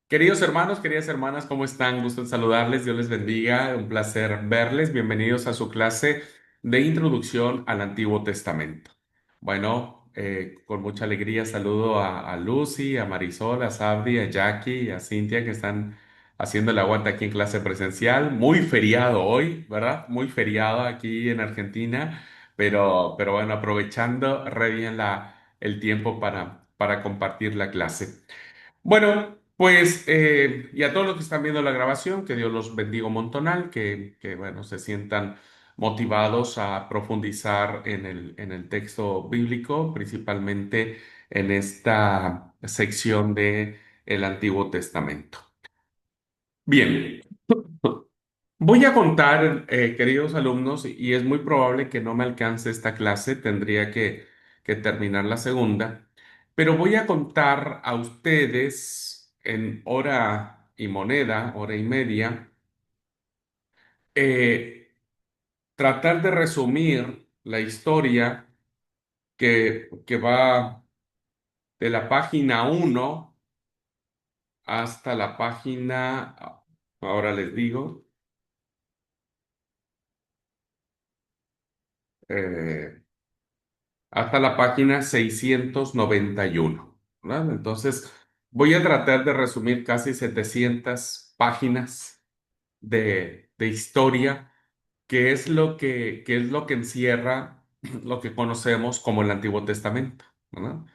Queridos hermanos, queridas hermanas, ¿cómo están? Gusto en saludarles, Dios les bendiga, un placer verles. Bienvenidos a su clase de introducción al Antiguo Testamento. Bueno, con mucha alegría saludo a Lucy, a Marisol, a Sabri, a Jackie y a Cintia que están haciendo el aguante aquí en clase presencial. Muy feriado hoy, ¿verdad? Muy feriado aquí en Argentina, pero bueno, aprovechando re bien el tiempo para compartir la clase. Bueno, pues, y a todos los que están viendo la grabación, que Dios los bendiga un montonal, bueno, se sientan motivados a profundizar en el texto bíblico, principalmente en esta sección de el Antiguo Testamento. Bien, voy a contar, queridos alumnos, y es muy probable que no me alcance esta clase, tendría que terminar la segunda, pero voy a contar a ustedes en hora y moneda, hora y media, eh, tratar de resumir la historia que va de la página 1 hasta la página, ahora les digo, eh, hasta la página 691, ¿verdad? Entonces, voy a tratar de resumir casi 700 páginas de historia, que es lo que encierra lo que conocemos como el Antiguo Testamento, ¿verdad?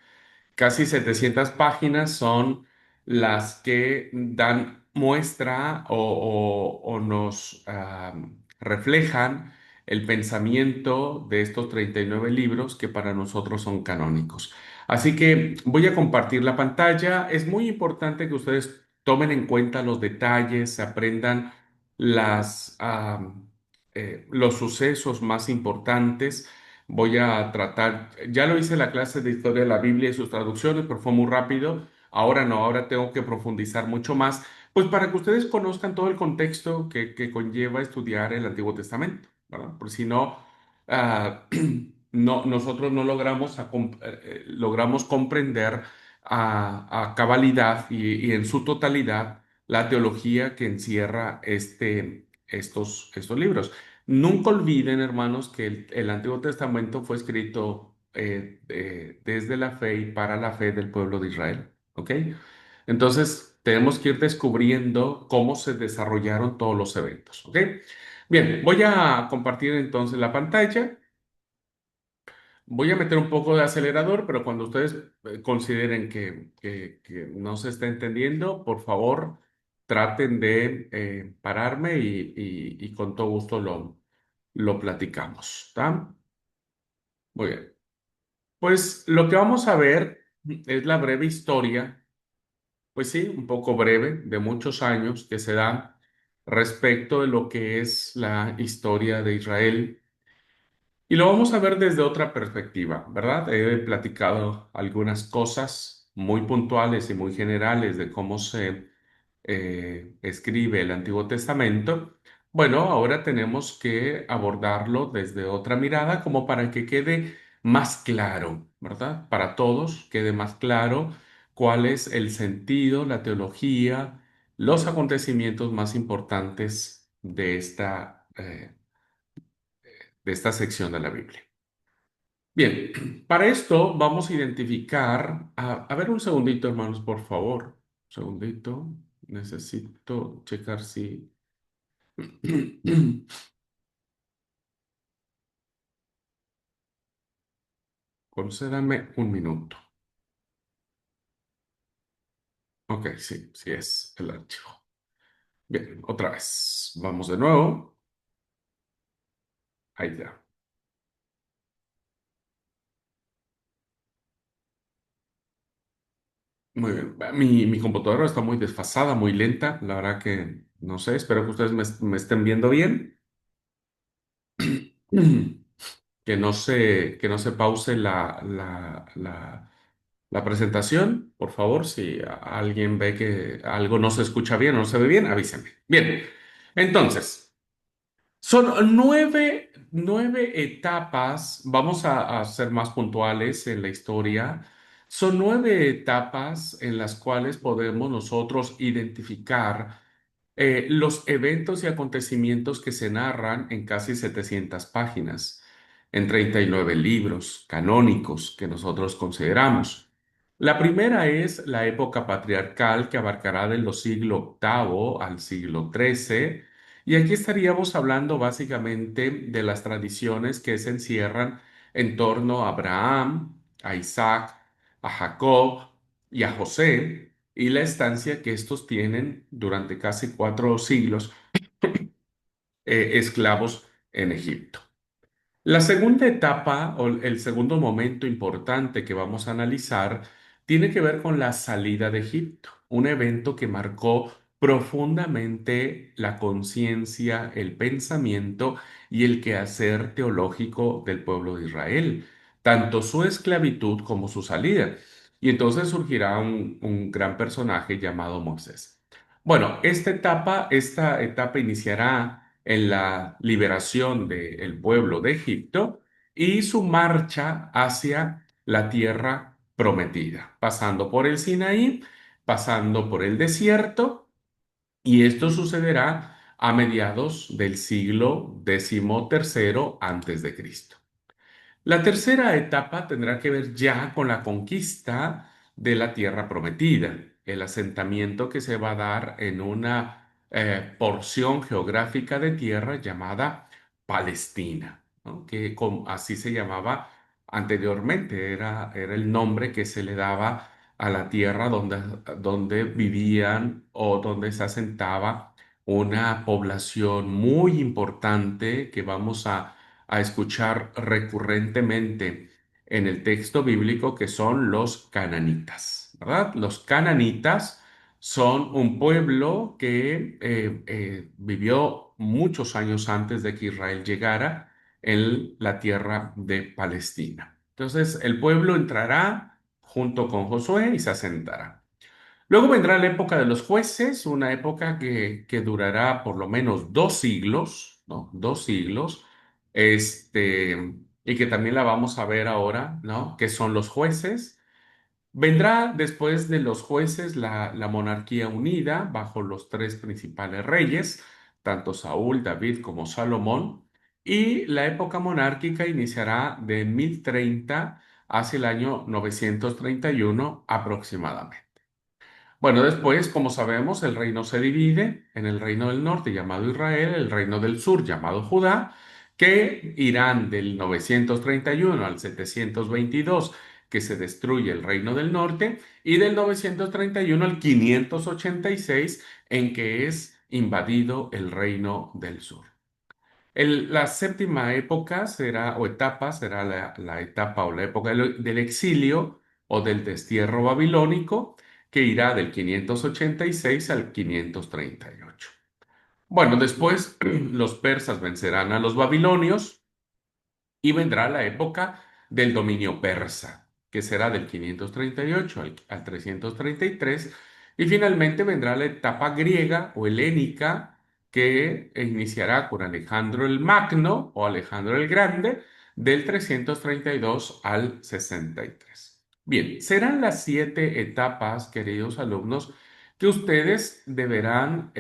Casi 700 páginas son las que dan muestra o nos reflejan el pensamiento de estos 39 libros que para nosotros son canónicos. Así que voy a compartir la pantalla. Es muy importante que ustedes tomen en cuenta los detalles, aprendan los sucesos más importantes. Voy a tratar, ya lo hice en la clase de historia de la Biblia y sus traducciones, pero fue muy rápido. Ahora no, ahora tengo que profundizar mucho más, pues para que ustedes conozcan todo el contexto que conlleva estudiar el Antiguo Testamento, ¿verdad? Por si no, ah, no, nosotros no logramos comprender a cabalidad y en su totalidad la teología que encierra estos libros. Nunca olviden, hermanos, que el Antiguo Testamento fue escrito desde la fe y para la fe del pueblo de Israel. ¿Ok? Entonces, tenemos que ir descubriendo cómo se desarrollaron todos los eventos. ¿Ok? Bien, voy a compartir entonces la pantalla. Voy a meter un poco de acelerador, pero cuando ustedes consideren que no se está entendiendo, por favor, traten de pararme y con todo gusto lo platicamos. ¿Está? Muy bien. Pues lo que vamos a ver es la breve historia, pues sí, un poco breve, de muchos años que se da respecto de lo que es la historia de Israel. Y lo vamos a ver desde otra perspectiva, ¿verdad? He platicado algunas cosas muy puntuales y muy generales de cómo se escribe el Antiguo Testamento. Bueno, ahora tenemos que abordarlo desde otra mirada como para que quede más claro, ¿verdad? Para todos quede más claro cuál es el sentido, la teología, los acontecimientos más importantes de esta sección de la Biblia. Bien, para esto vamos a identificar, a ver un segundito, hermanos, por favor. Un segundito, necesito checar si... Concédame un minuto. Ok, sí, sí es el archivo. Bien, otra vez. Vamos de nuevo. Ahí ya. Muy bien. Mi computadora está muy desfasada, muy lenta. La verdad que no sé, espero que ustedes me estén viendo bien. Que no se pause la presentación, por favor. Si alguien ve que algo no se escucha bien o no se ve bien, avísenme. Bien, entonces, son nueve etapas. Vamos a ser más puntuales en la historia. Son 9 etapas en las cuales podemos nosotros identificar los eventos y acontecimientos que se narran en casi 700 páginas, en 39 libros canónicos que nosotros consideramos. La primera es la época patriarcal que abarcará de los siglo VIII al siglo XIII, y aquí estaríamos hablando básicamente de las tradiciones que se encierran en torno a Abraham, a Isaac, a Jacob y a José, y la estancia que estos tienen durante casi 4 siglos esclavos en Egipto. La segunda etapa o el segundo momento importante que vamos a analizar tiene que ver con la salida de Egipto, un evento que marcó profundamente la conciencia, el pensamiento y el quehacer teológico del pueblo de Israel, tanto su esclavitud como su salida. Y entonces surgirá un gran personaje llamado Moisés. Bueno, esta etapa iniciará en la liberación del pueblo de Egipto y su marcha hacia la tierra prometida, pasando por el Sinaí, pasando por el desierto, y esto sucederá a mediados del siglo XIII antes de Cristo. La tercera etapa tendrá que ver ya con la conquista de la tierra prometida, el asentamiento que se va a dar en una porción geográfica de tierra llamada Palestina, ¿no? Que así se llamaba anteriormente, era el nombre que se le daba a la tierra donde vivían o donde se asentaba una población muy importante que vamos a escuchar recurrentemente en el texto bíblico, que son los cananitas, ¿verdad? Los cananitas son un pueblo que vivió muchos años antes de que Israel llegara en la tierra de Palestina. Entonces, el pueblo entrará junto con Josué y se asentará. Luego vendrá la época de los jueces, una época que durará por lo menos 2 siglos, ¿no? 2 siglos, y que también la vamos a ver ahora, ¿no? Que son los jueces. Vendrá después de los jueces la monarquía unida bajo los 3 principales reyes, tanto Saúl, David como Salomón, y la época monárquica iniciará de 1030 hacia el año 931 aproximadamente. Bueno, después, como sabemos, el reino se divide en el reino del norte llamado Israel, el reino del sur llamado Judá, que irán del 931 al 722, que se destruye el reino del norte, y del 931 al 586, en que es invadido el reino del sur. La séptima época será, o etapa, será la etapa o la época del exilio o del destierro babilónico, que irá del 586 al 538. Bueno, después los persas vencerán a los babilonios y vendrá la época del dominio persa, que será del 538 al 333, y finalmente vendrá la etapa griega o helénica, que iniciará con Alejandro el Magno o Alejandro el Grande del 332 al 63. Bien, serán las 7 etapas, queridos alumnos, que ustedes deberán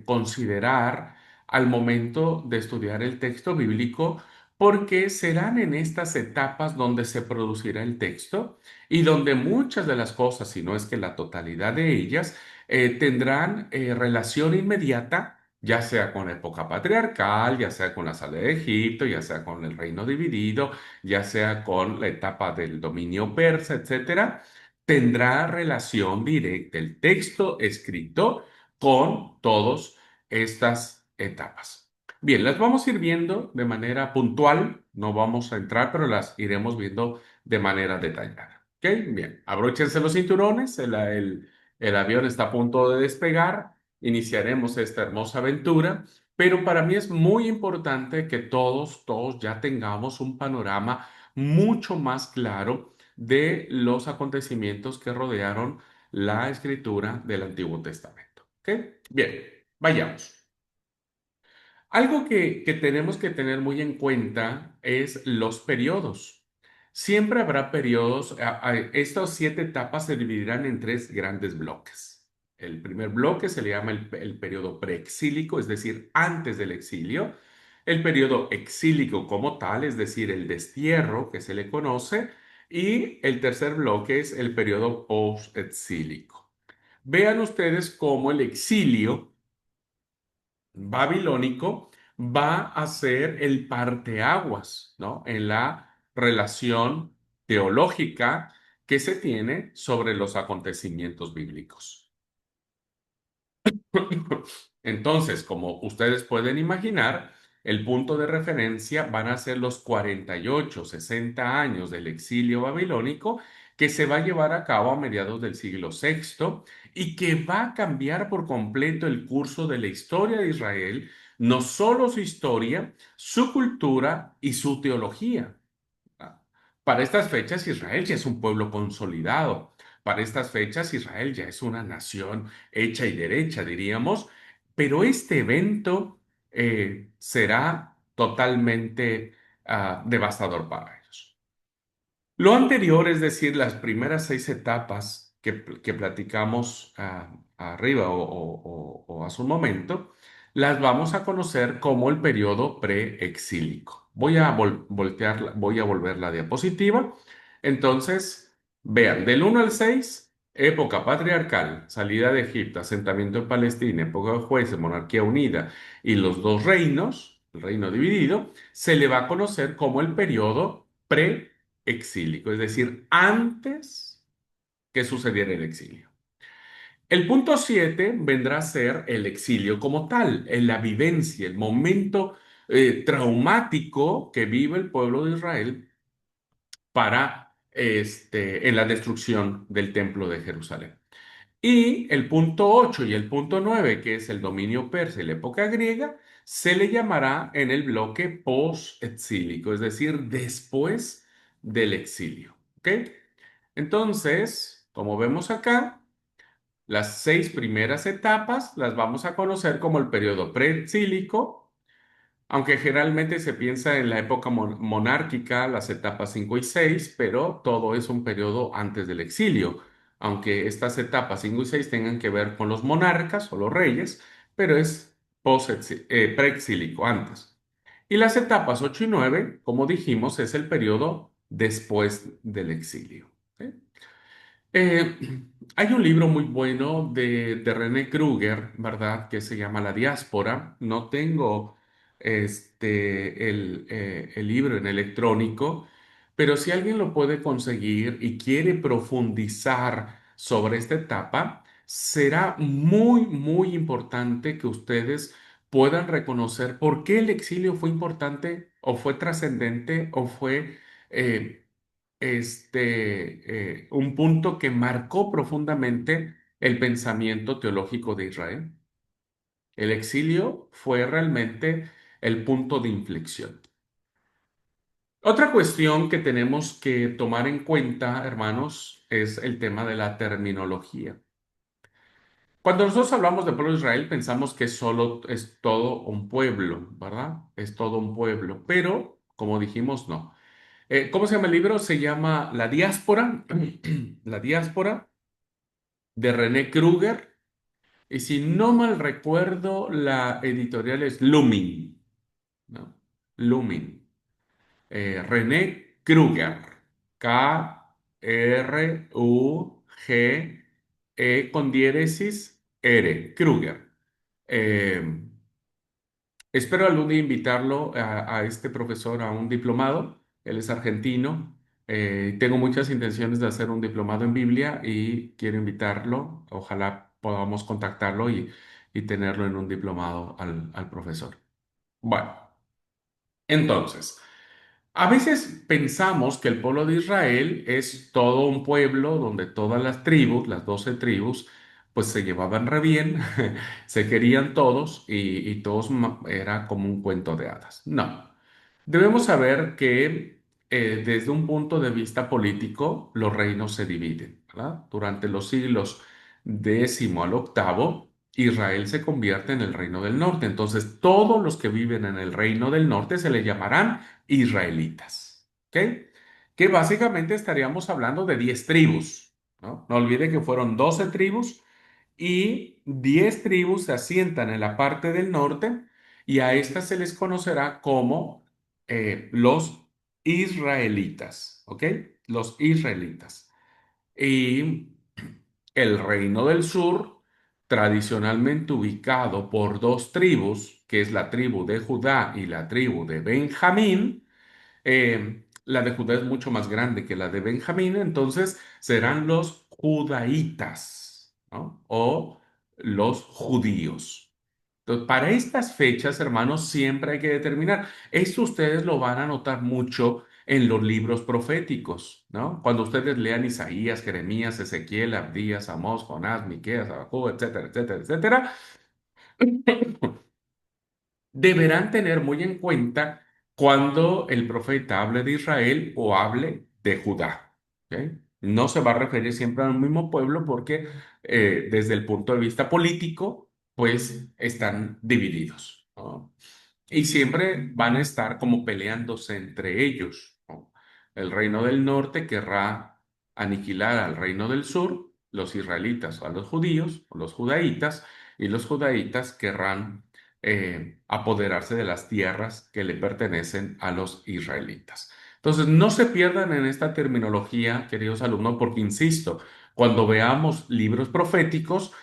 considerar al momento de estudiar el texto bíblico, porque serán en estas etapas donde se producirá el texto y donde muchas de las cosas, si no es que la totalidad de ellas, tendrán relación inmediata, ya sea con la época patriarcal, ya sea con la salida de Egipto, ya sea con el reino dividido, ya sea con la etapa del dominio persa, etcétera. Tendrá relación directa el texto escrito con todas estas etapas. Bien, las vamos a ir viendo de manera puntual, no vamos a entrar, pero las iremos viendo de manera detallada. ¿Ok? Bien, abróchense los cinturones, el avión está a punto de despegar, iniciaremos esta hermosa aventura, pero para mí es muy importante que todos ya tengamos un panorama mucho más claro de los acontecimientos que rodearon la escritura del Antiguo Testamento. ¿Ok? Bien, vayamos. Algo que tenemos que tener muy en cuenta es los periodos. Siempre habrá periodos, estas 7 etapas se dividirán en 3 grandes bloques. El primer bloque se le llama el periodo preexílico, es decir, antes del exilio. El periodo exílico como tal, es decir, el destierro que se le conoce. Y el tercer bloque es el periodo post-exílico. Vean ustedes cómo el exilio babilónico va a ser el parteaguas, ¿no? En la relación teológica que se tiene sobre los acontecimientos bíblicos. Entonces, como ustedes pueden imaginar, el punto de referencia van a ser los 48, 60 años del exilio babilónico que se va a llevar a cabo a mediados del siglo sexto y que va a cambiar por completo el curso de la historia de Israel, no solo su historia, su cultura y su teología. Para estas fechas Israel ya es un pueblo consolidado. Para estas fechas Israel ya es una nación hecha y derecha, diríamos. Pero este evento será totalmente devastador para ellos. Lo anterior, es decir, las primeras 6 etapas que platicamos arriba o hace un momento, las vamos a conocer como el periodo preexílico. Voy a volver la diapositiva. Entonces, vean, del 1 al 6, época patriarcal, salida de Egipto, asentamiento en Palestina, época de jueces, monarquía unida y los dos reinos, el reino dividido, se le va a conocer como el periodo preexílico, es decir, antes que sucediera el exilio. El punto 7 vendrá a ser el exilio como tal, en la vivencia, el momento traumático que vive el pueblo de Israel en la destrucción del templo de Jerusalén. Y el punto 8 y el punto 9, que es el dominio persa y la época griega, se le llamará en el bloque post-exílico, es decir, después del exilio. ¿Ok? Entonces, como vemos acá, las 6 primeras etapas las vamos a conocer como el periodo preexílico, aunque generalmente se piensa en la época monárquica, las etapas 5 y 6, pero todo es un periodo antes del exilio, aunque estas etapas 5 y 6 tengan que ver con los monarcas o los reyes, pero es preexílico, antes. Y las etapas 8 y 9, como dijimos, es el periodo después del exilio. ¿Ok? Eh, Hay un libro muy bueno de René Kruger, ¿verdad? Que se llama La Diáspora. No tengo el libro en electrónico, pero si alguien lo puede conseguir y quiere profundizar sobre esta etapa, será muy, muy importante que ustedes puedan reconocer por qué el exilio fue importante o fue trascendente o fue un punto que marcó profundamente el pensamiento teológico de Israel. El exilio fue realmente el punto de inflexión. Otra cuestión que tenemos que tomar en cuenta, hermanos, es el tema de la terminología. Cuando nosotros hablamos del pueblo de Israel, pensamos que solo es todo un pueblo, ¿verdad? Es todo un pueblo, pero como dijimos, no. ¿Cómo se llama el libro? Se llama La Diáspora, La Diáspora de René Kruger. Y si no mal recuerdo, la editorial es Lumin, ¿no? Lumin. René Kruger. Kruger con diéresis R. Kruger. Eh, Espero algún día invitarlo a este profesor a un diplomado. Él es argentino. Tengo muchas intenciones de hacer un diplomado en Biblia y quiero invitarlo. Ojalá podamos contactarlo y tenerlo en un diplomado al profesor. Bueno, entonces, a veces pensamos que el pueblo de Israel es todo un pueblo donde todas las tribus, las 12 tribus, pues se llevaban re bien, se querían todos y todos era como un cuento de hadas. No, debemos saber que desde un punto de vista político los reinos se dividen, ¿verdad? Durante los siglos décimo al octavo, Israel se convierte en el reino del norte. Entonces, todos los que viven en el reino del norte se le llamarán israelitas. ¿Ok? que básicamente estaríamos hablando de 10 tribus, ¿no? No olvide que fueron 12 tribus y 10 tribus se asientan en la parte del norte y a estas se les conocerá como los israelitas, ¿ok? Los israelitas. Y el reino del sur, tradicionalmente ubicado por dos tribus, que es la tribu de Judá y la tribu de Benjamín, la de Judá es mucho más grande que la de Benjamín, entonces serán los judaítas, ¿no? O los judíos. Entonces, para estas fechas, hermanos, siempre hay que determinar. Esto ustedes lo van a notar mucho en los libros proféticos, ¿no? Cuando ustedes lean Isaías, Jeremías, Ezequiel, Abdías, Amós, Jonás, Miqueas, Habacuc, etcétera, etcétera, etcétera, deberán tener muy en cuenta cuando el profeta hable de Israel o hable de Judá. ¿Ok? No se va a referir siempre al mismo pueblo porque desde el punto de vista político, pues están divididos, ¿no? Y siempre van a estar como peleándose entre ellos, ¿no? El reino del norte querrá aniquilar al reino del sur, los israelitas a los judíos, o los judaítas, y los judaítas querrán apoderarse de las tierras que le pertenecen a los israelitas. Entonces, no se pierdan en esta terminología, queridos alumnos, porque insisto, cuando veamos libros proféticos,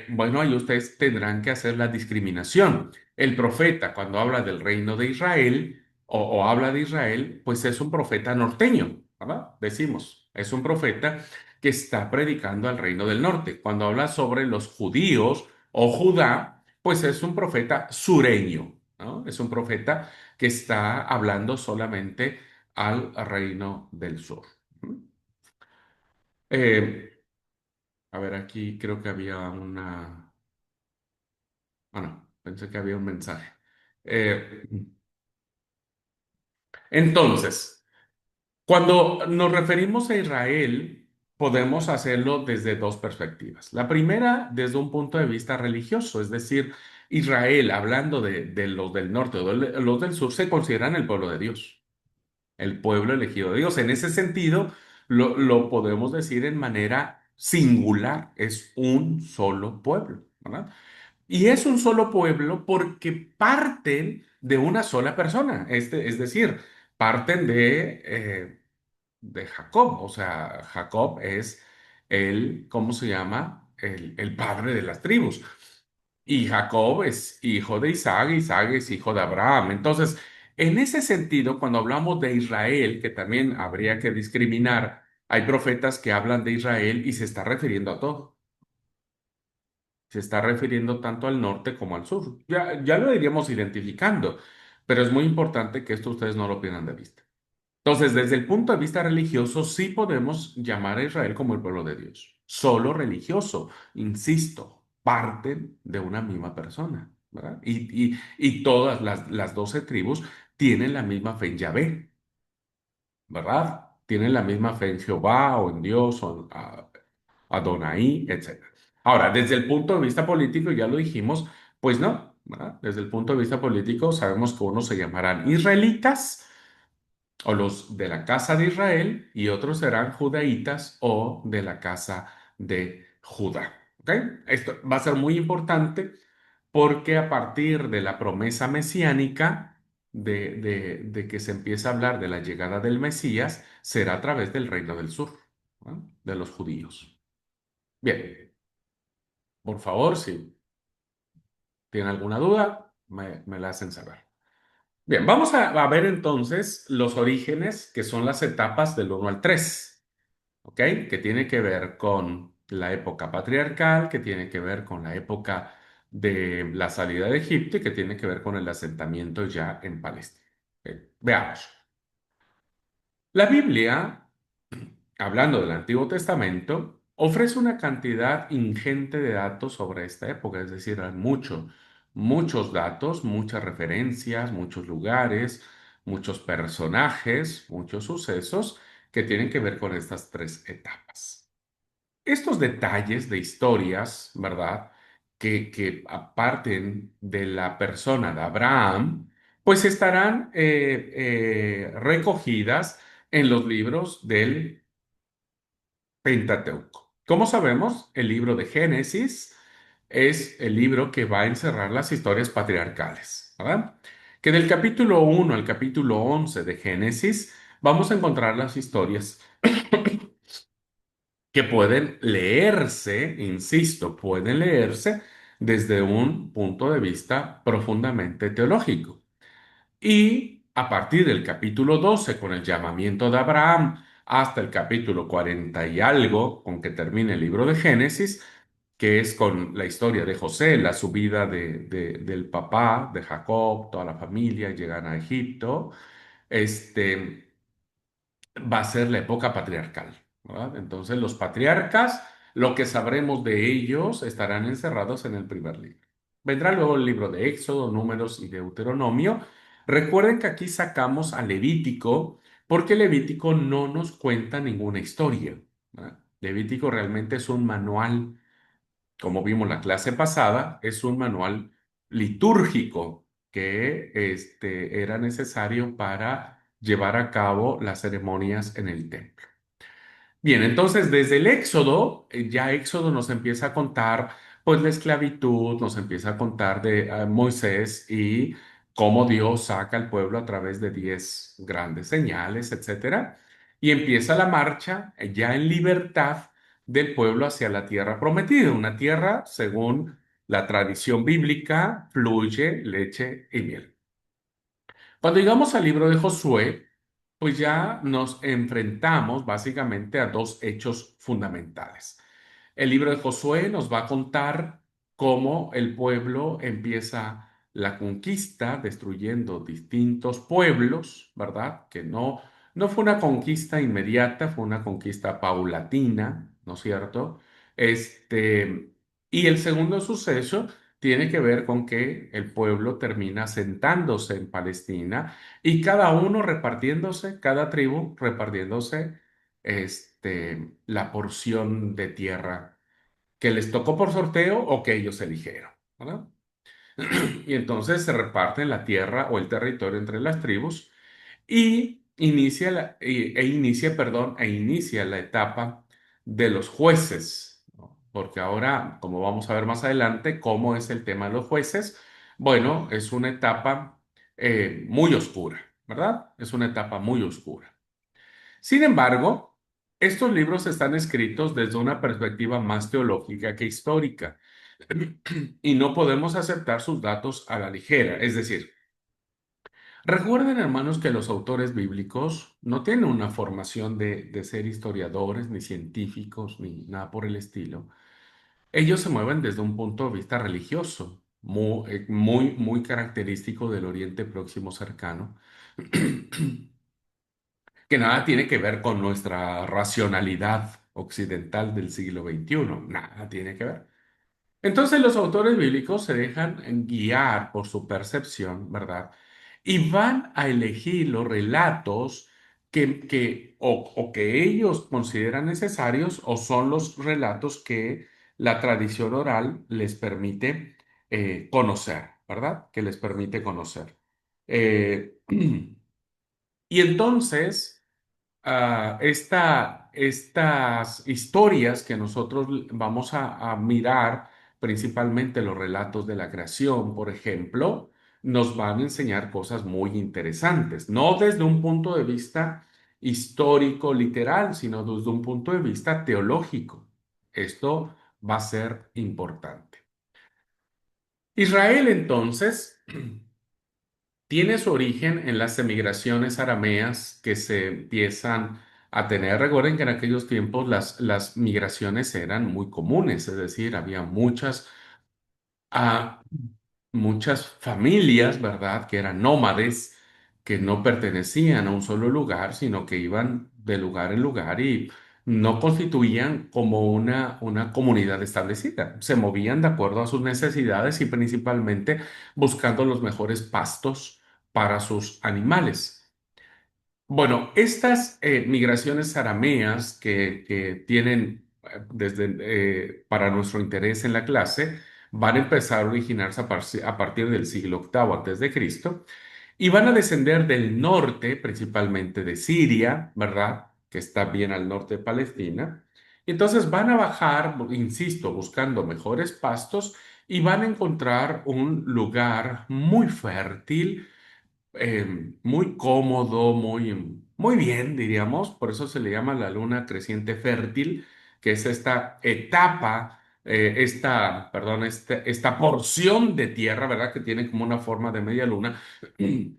bueno, ahí ustedes tendrán que hacer la discriminación. El profeta, cuando habla del reino de Israel o habla de Israel, pues es un profeta norteño, ¿verdad? Decimos, es un profeta que está predicando al reino del norte. Cuando habla sobre los judíos o Judá, pues es un profeta sureño, ¿no? Es un profeta que está hablando solamente al reino del sur. Eh, a ver, aquí creo que había una... Ah, no, pensé que había un mensaje. Eh, entonces, cuando nos referimos a Israel, podemos hacerlo desde dos perspectivas. La primera, desde un punto de vista religioso, es decir, Israel, hablando de los del norte o de los del sur, se consideran el pueblo de Dios, el pueblo elegido de Dios. En ese sentido, lo podemos decir en manera singular, es un solo pueblo, ¿verdad? Y es un solo pueblo porque parten de una sola persona, es decir, parten de Jacob, o sea, Jacob es el, ¿cómo se llama? El padre de las tribus. Y Jacob es hijo de Isaac, Isaac es hijo de Abraham. Entonces, en ese sentido, cuando hablamos de Israel, que también habría que discriminar, hay profetas que hablan de Israel y se está refiriendo a todo. Se está refiriendo tanto al norte como al sur. Ya lo iríamos identificando, pero es muy importante que esto ustedes no lo pierdan de vista. Entonces, desde el punto de vista religioso, sí podemos llamar a Israel como el pueblo de Dios. Solo religioso, insisto, parten de una misma persona, ¿verdad? Y todas las 12 tribus tienen la misma fe en Yahvé, ¿verdad? Tienen la misma fe en Jehová o en Dios o en Adonai, etc. Ahora, desde el punto de vista político, ya lo dijimos, pues no, ¿verdad? Desde el punto de vista político, sabemos que unos se llamarán israelitas o los de la casa de Israel y otros serán judaítas o de la casa de Judá. ¿Ok? Esto va a ser muy importante porque a partir de la promesa mesiánica de que se empieza a hablar de la llegada del Mesías, será a través del reino del sur, ¿no? De los judíos. Bien, por favor, si tienen alguna duda, me la hacen saber. Bien, vamos a ver entonces los orígenes, que son las etapas del 1 al 3. ¿Ok? Que tiene que ver con la época patriarcal, que tiene que ver con la época de la salida de Egipto y que tiene que ver con el asentamiento ya en Palestina. Ok, veamos. La Biblia, hablando del Antiguo Testamento, ofrece una cantidad ingente de datos sobre esta época, es decir, hay muchos datos, muchas referencias, muchos lugares, muchos personajes, muchos sucesos que tienen que ver con estas tres etapas. Estos detalles de historias, ¿verdad? Que parten de la persona de Abraham, pues estarán recogidas en los libros del Pentateuco. Como sabemos, el libro de Génesis es el libro que va a encerrar las historias patriarcales, ¿verdad? Que del capítulo 1 al capítulo 11 de Génesis vamos a encontrar las historias que pueden leerse, insisto, pueden leerse desde un punto de vista profundamente teológico. Y a partir del capítulo 12, con el llamamiento de Abraham, hasta el capítulo 40 y algo, con que termina el libro de Génesis, que es con la historia de José, la subida del papá de Jacob, toda la familia llegan a Egipto, este, va a ser la época patriarcal, ¿verdad? Entonces los patriarcas, lo que sabremos de ellos, estarán encerrados en el primer libro. Vendrá luego el libro de Éxodo, Números y Deuteronomio. Recuerden que aquí sacamos a Levítico porque Levítico no nos cuenta ninguna historia, ¿verdad? Levítico realmente es un manual, como vimos la clase pasada, es un manual litúrgico que era necesario para llevar a cabo las ceremonias en el templo. Bien, entonces desde el Éxodo, ya Éxodo nos empieza a contar pues la esclavitud, nos empieza a contar de Moisés y cómo Dios saca al pueblo a través de 10 grandes señales, etcétera. Y empieza la marcha ya en libertad del pueblo hacia la tierra prometida, una tierra, según la tradición bíblica, fluye leche y miel. Cuando llegamos al libro de Josué, pues ya nos enfrentamos básicamente a dos hechos fundamentales. El libro de Josué nos va a contar cómo el pueblo empieza la conquista, destruyendo distintos pueblos, ¿verdad? Que no fue una conquista inmediata, fue una conquista paulatina, ¿no es cierto? Y el segundo suceso tiene que ver con que el pueblo termina sentándose en Palestina y cada uno repartiéndose, cada tribu repartiéndose la porción de tierra que les tocó por sorteo o que ellos eligieron, ¿verdad? Y entonces se reparten la tierra o el territorio entre las tribus y inicia la etapa de los jueces, ¿no? Porque ahora, como vamos a ver más adelante, cómo es el tema de los jueces, bueno, es una etapa muy oscura, ¿verdad? Es una etapa muy oscura. Sin embargo, estos libros están escritos desde una perspectiva más teológica que histórica y no podemos aceptar sus datos a la ligera. Es decir, recuerden, hermanos, que los autores bíblicos no tienen una formación de ser historiadores, ni científicos, ni nada por el estilo. Ellos se mueven desde un punto de vista religioso, muy característico del Oriente Próximo cercano, que nada tiene que ver con nuestra racionalidad occidental del siglo XXI, nada tiene que ver. Entonces los autores bíblicos se dejan guiar por su percepción, ¿verdad? Y van a elegir los relatos o que ellos consideran necesarios o son los relatos que la tradición oral les permite conocer, ¿verdad? Que les permite conocer. Y entonces estas historias que nosotros vamos a mirar, principalmente los relatos de la creación, por ejemplo, nos van a enseñar cosas muy interesantes, no desde un punto de vista histórico, literal, sino desde un punto de vista teológico. Esto va a ser importante. Israel entonces tiene su origen en las emigraciones arameas que se empiezan a tener. Recuerden que en aquellos tiempos las migraciones eran muy comunes, es decir, había a muchas familias, ¿verdad?, que eran nómades, que no pertenecían a un solo lugar, sino que iban de lugar en lugar y no constituían como una comunidad establecida. Se movían de acuerdo a sus necesidades y principalmente buscando los mejores pastos para sus animales. Bueno, estas migraciones arameas que tienen para nuestro interés en la clase van a empezar a originarse a partir del siglo octavo antes de Cristo y van a descender del norte, principalmente de Siria, ¿verdad? Que está bien al norte de Palestina. Entonces van a bajar, insisto, buscando mejores pastos y van a encontrar un lugar muy fértil, muy cómodo, muy bien, diríamos. Por eso se le llama la luna creciente fértil, que es esta etapa, perdón, esta porción de tierra, ¿verdad? Que tiene como una forma de media luna, que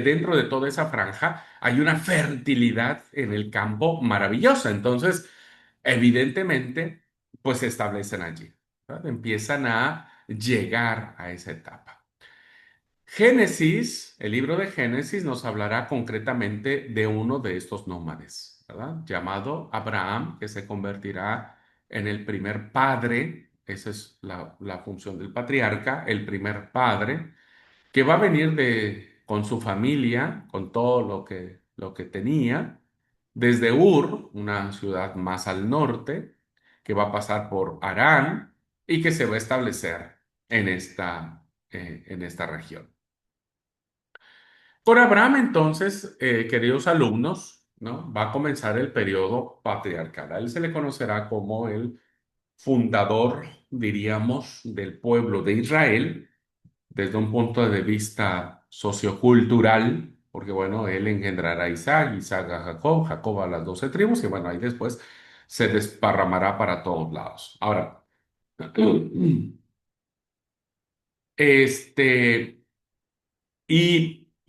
dentro de toda esa franja hay una fertilidad en el campo maravillosa. Entonces, evidentemente, pues se establecen allí, ¿verdad? Empiezan a llegar a esa etapa. Génesis, el libro de Génesis nos hablará concretamente de uno de estos nómades, ¿verdad? Llamado Abraham, que se convertirá en el primer padre, esa es la función del patriarca, el primer padre, que va a venir con su familia, con todo lo que tenía, desde Ur, una ciudad más al norte, que va a pasar por Harán y que se va a establecer en esta región. Por Abraham, entonces, queridos alumnos, ¿no? Va a comenzar el periodo patriarcal. A él se le conocerá como el fundador, diríamos, del pueblo de Israel, desde un punto de vista sociocultural, porque, bueno, él engendrará a Isaac, Isaac a Jacob, Jacob a las 12 tribus, y bueno, ahí después se desparramará para todos lados. Ahora, este.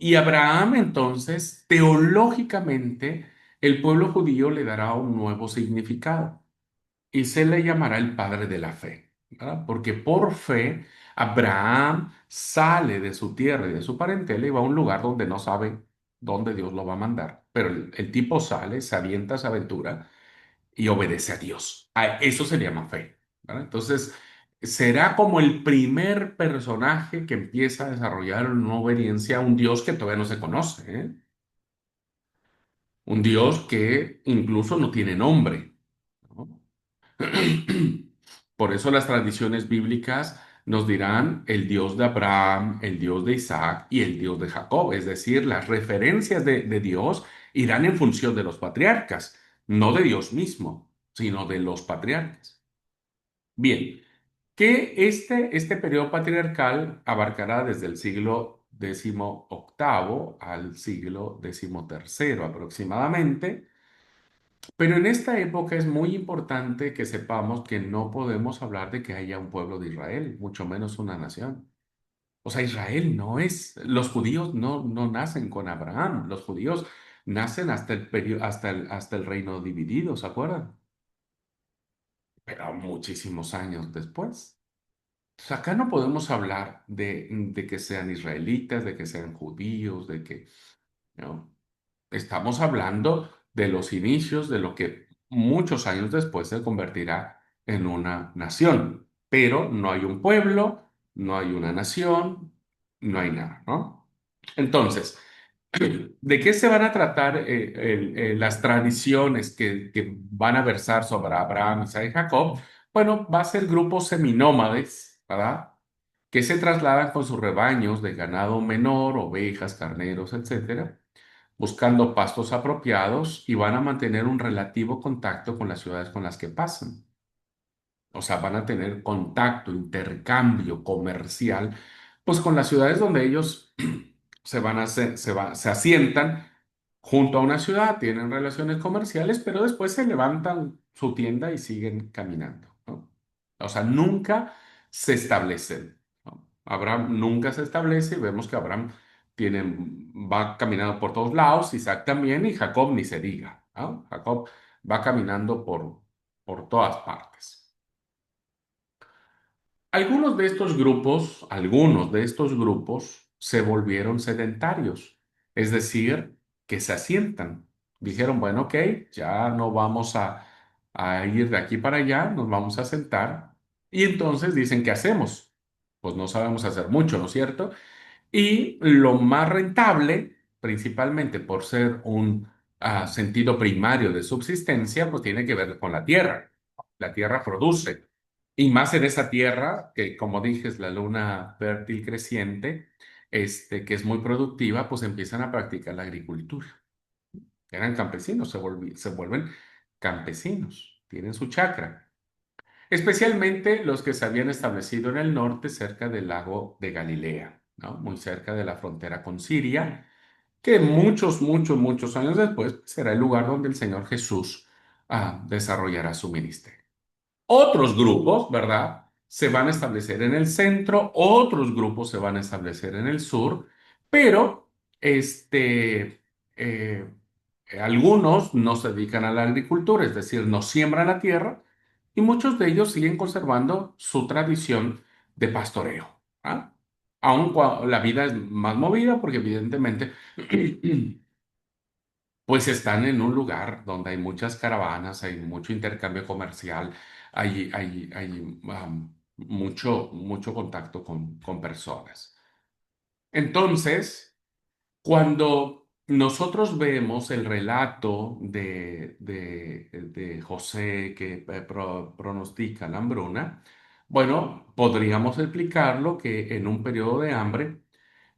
Y Abraham entonces, teológicamente, el pueblo judío le dará un nuevo significado y se le llamará el padre de la fe, ¿verdad? Porque por fe Abraham sale de su tierra y de su parentela y va a un lugar donde no sabe dónde Dios lo va a mandar. Pero el tipo sale, se avienta esa aventura y obedece a Dios. Eso se llama fe, ¿verdad? Entonces, será como el primer personaje que empieza a desarrollar una obediencia a un Dios que todavía no se conoce, ¿eh? Un Dios que incluso no tiene nombre, ¿no? Por eso las tradiciones bíblicas nos dirán el Dios de Abraham, el Dios de Isaac y el Dios de Jacob. Es decir, las referencias de Dios irán en función de los patriarcas, no de Dios mismo, sino de los patriarcas. Bien, que este periodo patriarcal abarcará desde el siglo XVIII al siglo XIII aproximadamente, pero en esta época es muy importante que sepamos que no podemos hablar de que haya un pueblo de Israel, mucho menos una nación. O sea, Israel no es, los judíos no nacen con Abraham, los judíos nacen hasta el reino dividido, ¿se acuerdan? Pero muchísimos años después. Entonces, acá no podemos hablar de que sean israelitas, de que sean judíos, ¿no? Estamos hablando de los inicios de lo que muchos años después se convertirá en una nación. Pero no hay un pueblo, no hay una nación, no hay nada, ¿no? Entonces, ¿de qué se van a tratar las tradiciones que van a versar sobre Abraham, Isaac y Jacob? Bueno, va a ser grupos seminómades, ¿verdad? Que se trasladan con sus rebaños de ganado menor, ovejas, carneros, etcétera, buscando pastos apropiados y van a mantener un relativo contacto con las ciudades con las que pasan. O sea, van a tener contacto, intercambio comercial, pues con las ciudades donde ellos se asientan junto a una ciudad, tienen relaciones comerciales, pero después se levantan su tienda y siguen caminando, ¿no? O sea, nunca se establecen, ¿no? Abraham nunca se establece y vemos que Abraham va caminando por todos lados, Isaac también y Jacob ni se diga, ¿no? Jacob va caminando por todas partes. Algunos de estos grupos se volvieron sedentarios, es decir, que se asientan. Dijeron, bueno, ok, ya no vamos a ir de aquí para allá, nos vamos a sentar. Y entonces dicen, ¿qué hacemos? Pues no sabemos hacer mucho, ¿no es cierto? Y lo más rentable, principalmente por ser un sentido primario de subsistencia, pues tiene que ver con la tierra. La tierra produce. Y más en esa tierra, que como dije es la luna fértil creciente, que es muy productiva, pues empiezan a practicar la agricultura. Eran campesinos, se vuelven campesinos, tienen su chacra. Especialmente los que se habían establecido en el norte, cerca del lago de Galilea, ¿no? Muy cerca de la frontera con Siria, que muchos años después será el lugar donde el Señor Jesús desarrollará su ministerio. Otros grupos, ¿verdad? Se van a establecer en el centro, otros grupos se van a establecer en el sur, pero eh, algunos no se dedican a la agricultura, es decir, no siembran la tierra, y muchos de ellos siguen conservando su tradición de pastoreo. ¿Ah? Aun cuando la vida es más movida, porque evidentemente pues están en un lugar donde hay muchas caravanas, hay mucho intercambio comercial, hay mucho contacto con personas. Entonces, cuando nosotros vemos el relato de José que pronostica la hambruna, bueno, podríamos explicarlo que en un periodo de hambre,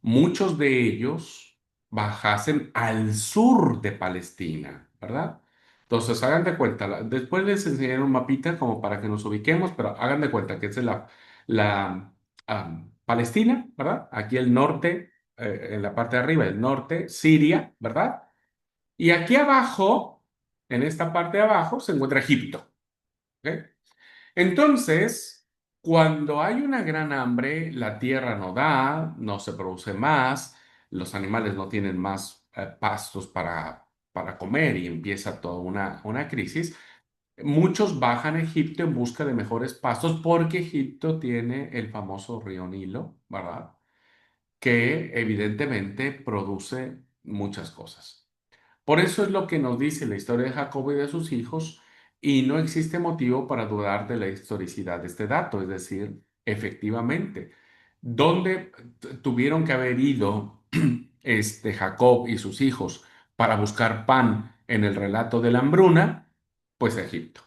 muchos de ellos bajasen al sur de Palestina, ¿verdad? Entonces, hagan de cuenta, después les enseñaré un mapita como para que nos ubiquemos, pero hagan de cuenta que esa es la Palestina, ¿verdad? Aquí el norte, en la parte de arriba, el norte, Siria, ¿verdad? Y aquí abajo, en esta parte de abajo, se encuentra Egipto, ¿ok? Entonces, cuando hay una gran hambre, la tierra no da, no se produce más, los animales no tienen más pastos para comer y empieza toda una crisis. Muchos bajan a Egipto en busca de mejores pastos porque Egipto tiene el famoso río Nilo, ¿verdad? Que evidentemente produce muchas cosas. Por eso es lo que nos dice la historia de Jacob y de sus hijos, y no existe motivo para dudar de la historicidad de este dato, es decir, efectivamente, ¿dónde tuvieron que haber ido Jacob y sus hijos para buscar pan en el relato de la hambruna? Pues a Egipto,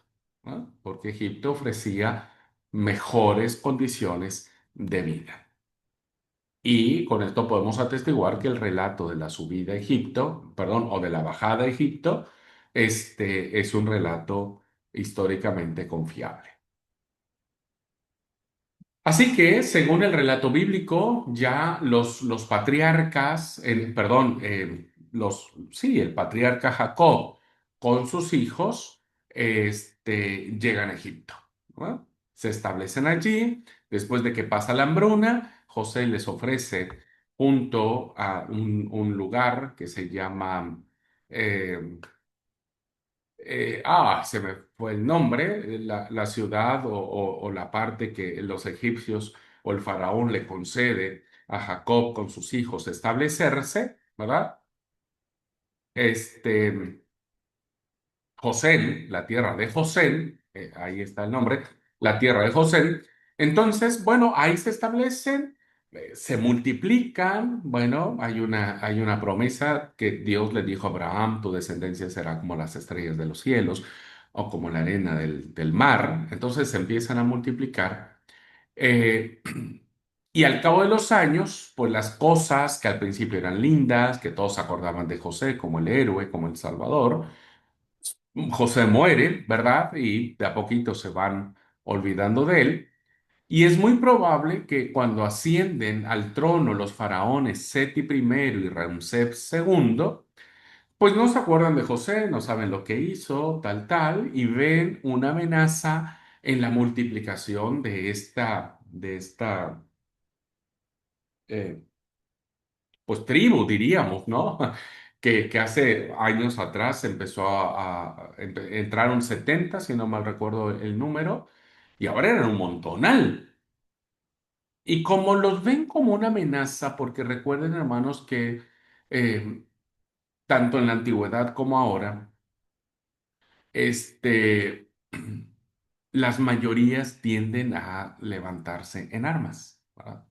¿no? Porque Egipto ofrecía mejores condiciones de vida. Y con esto podemos atestiguar que el relato de la subida a Egipto, perdón, o de la bajada a Egipto, es un relato históricamente confiable. Así que, según el relato bíblico, ya los patriarcas, perdón, sí, el patriarca Jacob con sus hijos, llegan a Egipto, ¿no? Se establecen allí, después de que pasa la hambruna, José les ofrece junto a un lugar que se llama eh, se me fue el nombre, la ciudad o la parte que los egipcios o el faraón le concede a Jacob con sus hijos establecerse, ¿verdad? Este, José, la tierra de José, ahí está el nombre, la tierra de José. Entonces, bueno, ahí se establecen, se multiplican, bueno, hay una promesa que Dios le dijo a Abraham, tu descendencia será como las estrellas de los cielos o como la arena del mar. Entonces se empiezan a multiplicar. eh, y al cabo de los años, pues las cosas que al principio eran lindas, que todos se acordaban de José como el héroe, como el Salvador, José muere, ¿verdad? Y de a poquito se van olvidando de él. Y es muy probable que cuando ascienden al trono los faraones Seti primero y Ramsés segundo, pues no se acuerdan de José, no saben lo que hizo, tal, y ven una amenaza en la multiplicación de esta eh, pues tribu, diríamos, ¿no? Que hace años atrás entraron 70, si no mal recuerdo el número, y ahora eran un montonal. Y como los ven como una amenaza, porque recuerden, hermanos, que eh, tanto en la antigüedad como ahora, este, las mayorías tienden a levantarse en armas, ¿verdad?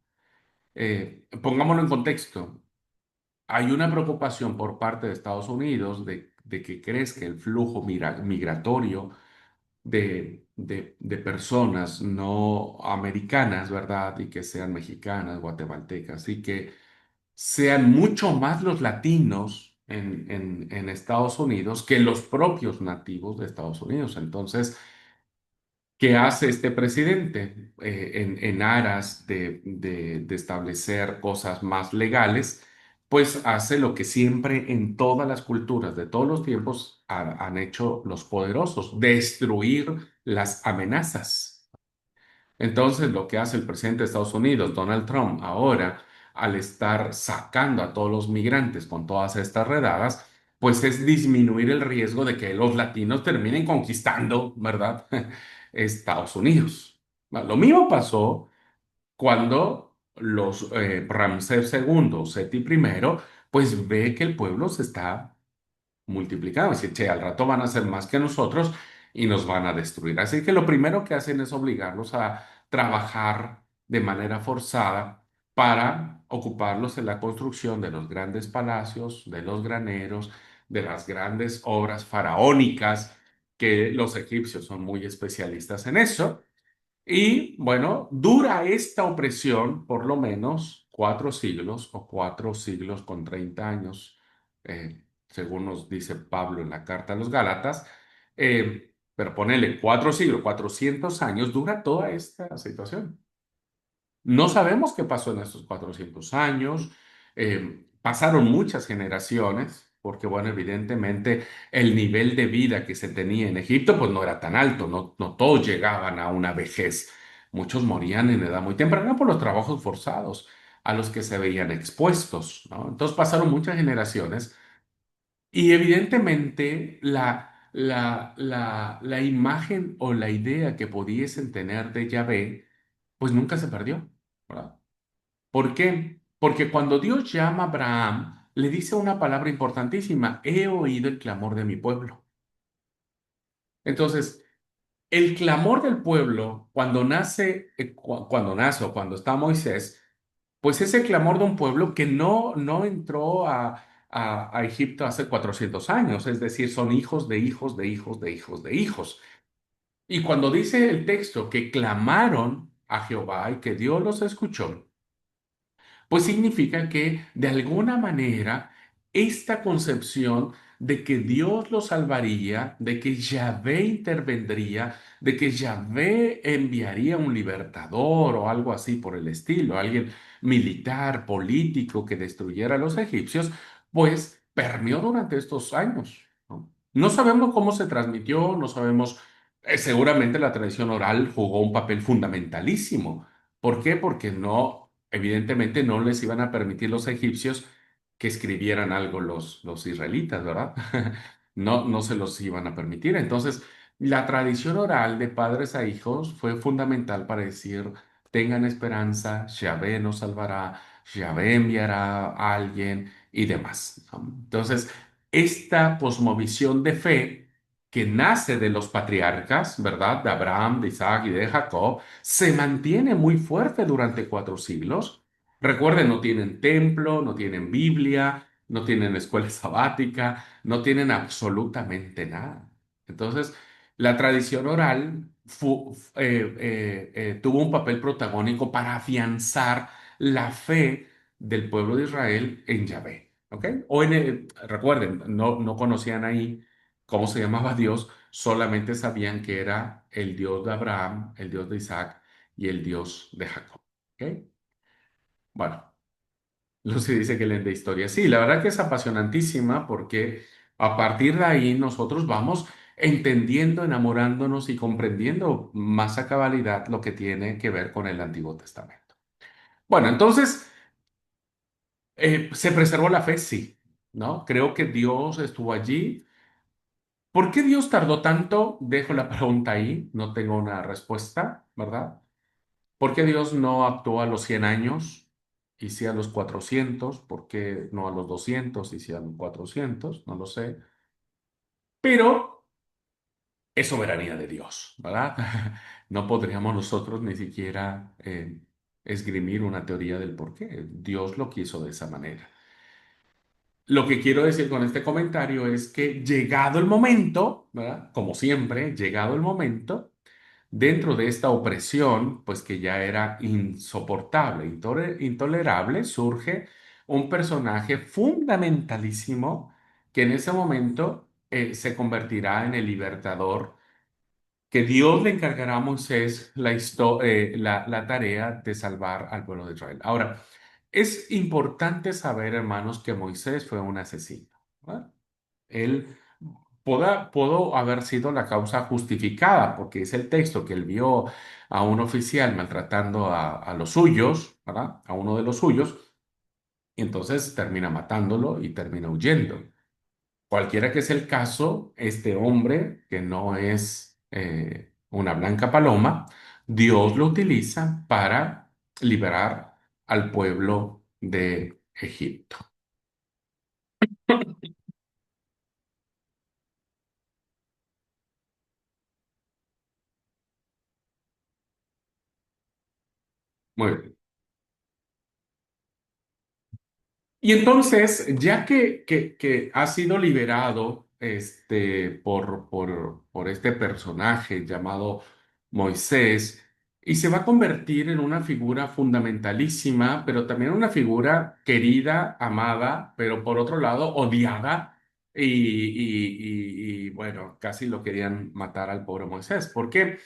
Pongámoslo en contexto. Hay una preocupación por parte de Estados Unidos de que crezca el flujo migratorio de personas no americanas, ¿verdad? Y que sean mexicanas, guatemaltecas. Y que sean mucho más los latinos en Estados Unidos que los propios nativos de Estados Unidos. Entonces, ¿qué hace este presidente en aras de establecer cosas más legales? Pues hace lo que siempre en todas las culturas de todos los tiempos han hecho los poderosos, destruir las amenazas. Entonces, lo que hace el presidente de Estados Unidos, Donald Trump, ahora, al estar sacando a todos los migrantes con todas estas redadas, pues es disminuir el riesgo de que los latinos terminen conquistando, ¿verdad? Estados Unidos. Bueno, lo mismo pasó cuando los Ramsés II, Seti I, pues ve que el pueblo se está multiplicado. Dice, che, al rato van a ser más que nosotros y nos van a destruir. Así que lo primero que hacen es obligarlos a trabajar de manera forzada para ocuparlos en la construcción de los grandes palacios, de los graneros, de las grandes obras faraónicas, que los egipcios son muy especialistas en eso. Y bueno, dura esta opresión por lo menos 4 siglos o 4 siglos con 30 años, según nos dice Pablo en la carta a los Gálatas. Pero ponele 4 siglos, 400 años, dura toda esta situación. No sabemos qué pasó en estos 400 años. Pasaron muchas generaciones, porque, bueno, evidentemente el nivel de vida que se tenía en Egipto, pues no era tan alto, no todos llegaban a una vejez. Muchos morían en edad muy temprana por los trabajos forzados a los que se veían expuestos, ¿no? Entonces pasaron muchas generaciones y evidentemente la imagen o la idea que pudiesen tener de Yahvé, pues nunca se perdió, ¿verdad? ¿Por qué? Porque cuando Dios llama a Abraham, le dice una palabra importantísima: he oído el clamor de mi pueblo. Entonces, el clamor del pueblo, cuando nace o cuando está Moisés, pues es el clamor de un pueblo que no entró a Egipto hace 400 años, es decir, son hijos de hijos de hijos de hijos de hijos. Y cuando dice el texto que clamaron a Jehová y que Dios los escuchó, pues significa que de alguna manera esta concepción de que Dios los salvaría, de que Yahvé intervendría, de que Yahvé enviaría un libertador o algo así por el estilo, alguien militar, político que destruyera a los egipcios, pues permeó durante estos años, ¿no? No sabemos cómo se transmitió, no sabemos, seguramente la tradición oral jugó un papel fundamentalísimo. ¿Por qué? Porque evidentemente no les iban a permitir los egipcios que escribieran algo los israelitas, ¿verdad? No se los iban a permitir. Entonces, la tradición oral de padres a hijos fue fundamental para decir, tengan esperanza, Yahvé nos salvará, Yahvé enviará a alguien y demás, ¿no? Entonces, esta cosmovisión de fe que nace de los patriarcas, ¿verdad? De Abraham, de Isaac y de Jacob, se mantiene muy fuerte durante 4 siglos. Recuerden, no tienen templo, no tienen Biblia, no tienen escuela sabática, no tienen absolutamente nada. Entonces, la tradición oral tuvo un papel protagónico para afianzar la fe del pueblo de Israel en Yahvé. ¿Ok? Recuerden, no conocían ahí cómo se llamaba Dios, solamente sabían que era el Dios de Abraham, el Dios de Isaac y el Dios de Jacob. ¿Ok? Bueno, Lucy dice que leen de historia. Sí, la verdad que es apasionantísima porque a partir de ahí nosotros vamos entendiendo, enamorándonos y comprendiendo más a cabalidad lo que tiene que ver con el Antiguo Testamento. Bueno, entonces, se preservó la fe, sí, ¿no? Creo que Dios estuvo allí. ¿Por qué Dios tardó tanto? Dejo la pregunta ahí, no tengo una respuesta, ¿verdad? ¿Por qué Dios no actuó a los 100 años y sí a los 400? ¿Por qué no a los 200 y sí a los 400? No lo sé. Pero es soberanía de Dios, ¿verdad? No podríamos nosotros ni siquiera esgrimir una teoría del por qué. Dios lo quiso de esa manera. Lo que quiero decir con este comentario es que llegado el momento, ¿verdad? Como siempre, llegado el momento, dentro de esta opresión, pues que ya era insoportable, intolerable, surge un personaje fundamentalísimo que en ese momento se convertirá en el libertador, que Dios le encargará a Moisés la tarea de salvar al pueblo de Israel. Ahora, es importante saber, hermanos, que Moisés fue un asesino, ¿verdad? Él pudo haber sido la causa justificada, porque es el texto que él vio a un oficial maltratando a los suyos, ¿verdad? A uno de los suyos, y entonces termina matándolo y termina huyendo. Cualquiera que es el caso, este hombre, que no es una blanca paloma, Dios lo utiliza para liberar al pueblo de Egipto. Muy bien. Y entonces, ya que ha sido liberado por este personaje llamado Moisés, y se va a convertir en una figura fundamentalísima, pero también una figura querida, amada, pero por otro lado odiada, bueno, casi lo querían matar al pobre Moisés. ¿Por qué?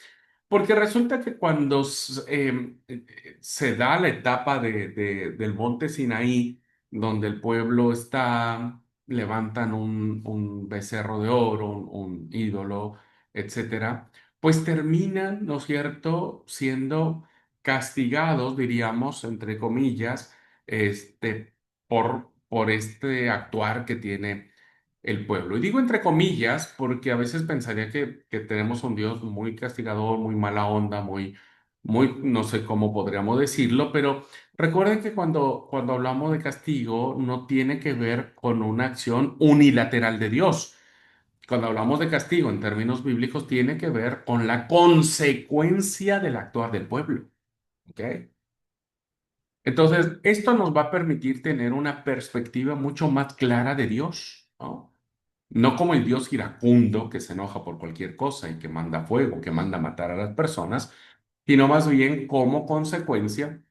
Porque resulta que cuando se da la etapa del monte Sinaí, donde el pueblo está, levantan un becerro de oro, un ídolo, etcétera, pues terminan, ¿no es cierto?, siendo castigados, diríamos, entre comillas, por este actuar que tiene el pueblo. Y digo entre comillas porque a veces pensaría que tenemos un Dios muy castigador, muy mala onda, no sé cómo podríamos decirlo, pero recuerden que cuando hablamos de castigo no tiene que ver con una acción unilateral de Dios. Cuando hablamos de castigo en términos bíblicos tiene que ver con la consecuencia del actuar del pueblo. ¿Ok? Entonces, esto nos va a permitir tener una perspectiva mucho más clara de Dios, ¿no? No como el Dios iracundo que se enoja por cualquier cosa y que manda fuego, que manda matar a las personas, sino más bien como consecuencia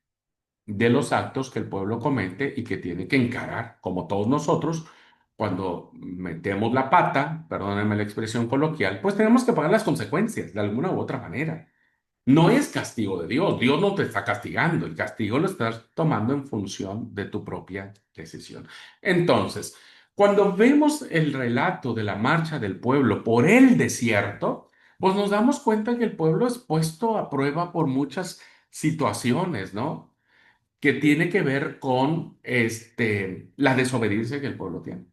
de los actos que el pueblo comete y que tiene que encarar, como todos nosotros, cuando metemos la pata, perdónenme la expresión coloquial, pues tenemos que pagar las consecuencias de alguna u otra manera. No es castigo de Dios, Dios no te está castigando, el castigo lo estás tomando en función de tu propia decisión. Entonces, cuando vemos el relato de la marcha del pueblo por el desierto, pues nos damos cuenta que el pueblo es puesto a prueba por muchas situaciones, ¿no? Que tiene que ver con la desobediencia que el pueblo tiene.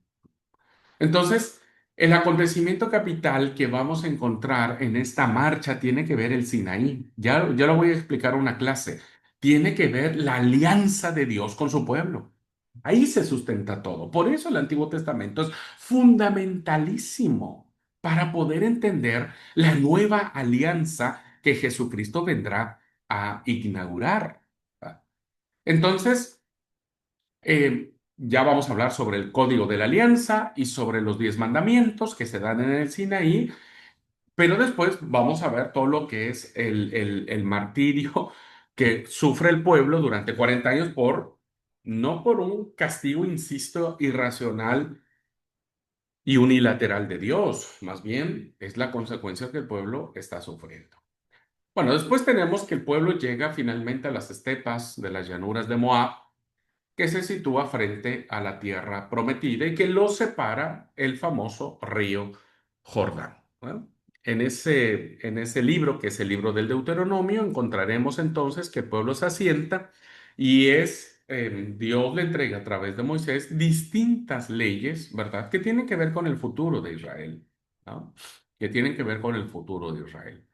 Entonces, el acontecimiento capital que vamos a encontrar en esta marcha tiene que ver el Sinaí. Ya lo voy a explicar en una clase. Tiene que ver la alianza de Dios con su pueblo. Ahí se sustenta todo. Por eso el Antiguo Testamento es fundamentalísimo para poder entender la nueva alianza que Jesucristo vendrá a inaugurar. Entonces, ya vamos a hablar sobre el código de la alianza y sobre los 10 mandamientos que se dan en el Sinaí, pero después vamos a ver todo lo que es el martirio que sufre el pueblo durante 40 años no por un castigo, insisto, irracional y unilateral de Dios, más bien es la consecuencia que el pueblo está sufriendo. Bueno, después tenemos que el pueblo llega finalmente a las estepas de las llanuras de Moab, que se sitúa frente a la tierra prometida y que lo separa el famoso río Jordán. ¿No? En ese libro, que es el libro del Deuteronomio, encontraremos entonces que el pueblo se asienta y Dios le entrega a través de Moisés distintas leyes, ¿verdad? Que tienen que ver con el futuro de Israel, ¿no? Que tienen que ver con el futuro de Israel.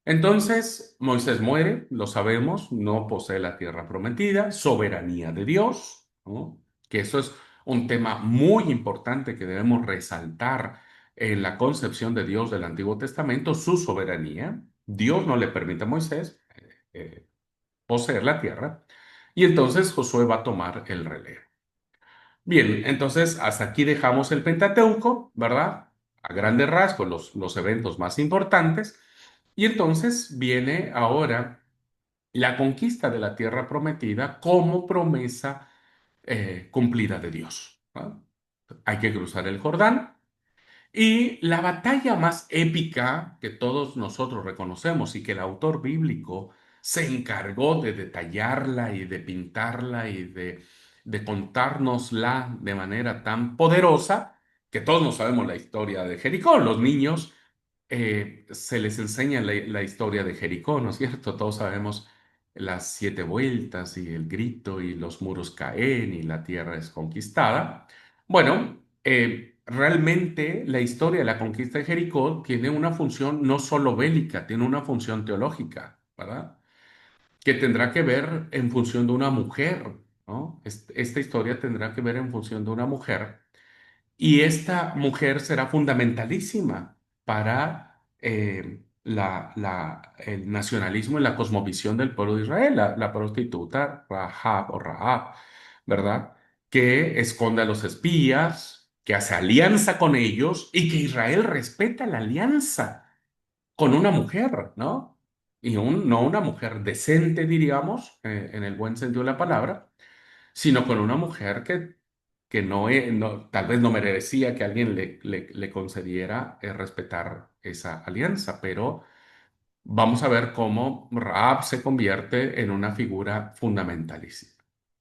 Entonces, Moisés muere, lo sabemos, no posee la tierra prometida, soberanía de Dios, ¿no? Que eso es un tema muy importante que debemos resaltar en la concepción de Dios del Antiguo Testamento, su soberanía. Dios no le permite a Moisés poseer la tierra y entonces Josué va a tomar el relevo. Bien, entonces hasta aquí dejamos el Pentateuco, ¿verdad? A grandes rasgos, los eventos más importantes. Y entonces viene ahora la conquista de la tierra prometida como promesa cumplida de Dios, ¿no? Hay que cruzar el Jordán. Y la batalla más épica que todos nosotros reconocemos y que el autor bíblico se encargó de detallarla y de pintarla y de contárnosla de manera tan poderosa, que todos no sabemos la historia de Jericó. Los niños se les enseña la historia de Jericó, ¿no es cierto? Todos sabemos las 7 vueltas y el grito y los muros caen y la tierra es conquistada. Bueno, realmente la historia de la conquista de Jericó tiene una función no solo bélica, tiene una función teológica, ¿verdad? Que tendrá que ver en función de una mujer, ¿no? Esta historia tendrá que ver en función de una mujer y esta mujer será fundamentalísima para el nacionalismo y la cosmovisión del pueblo de Israel, la prostituta Rahab, ¿verdad? Que esconde a los espías, que hace alianza con ellos y que Israel respeta la alianza con una mujer, ¿no? Y no una mujer decente, diríamos, en el buen sentido de la palabra, sino con una mujer que tal vez no merecía que alguien le concediera respetar esa alianza, pero vamos a ver cómo Raab se convierte en una figura fundamentalísima.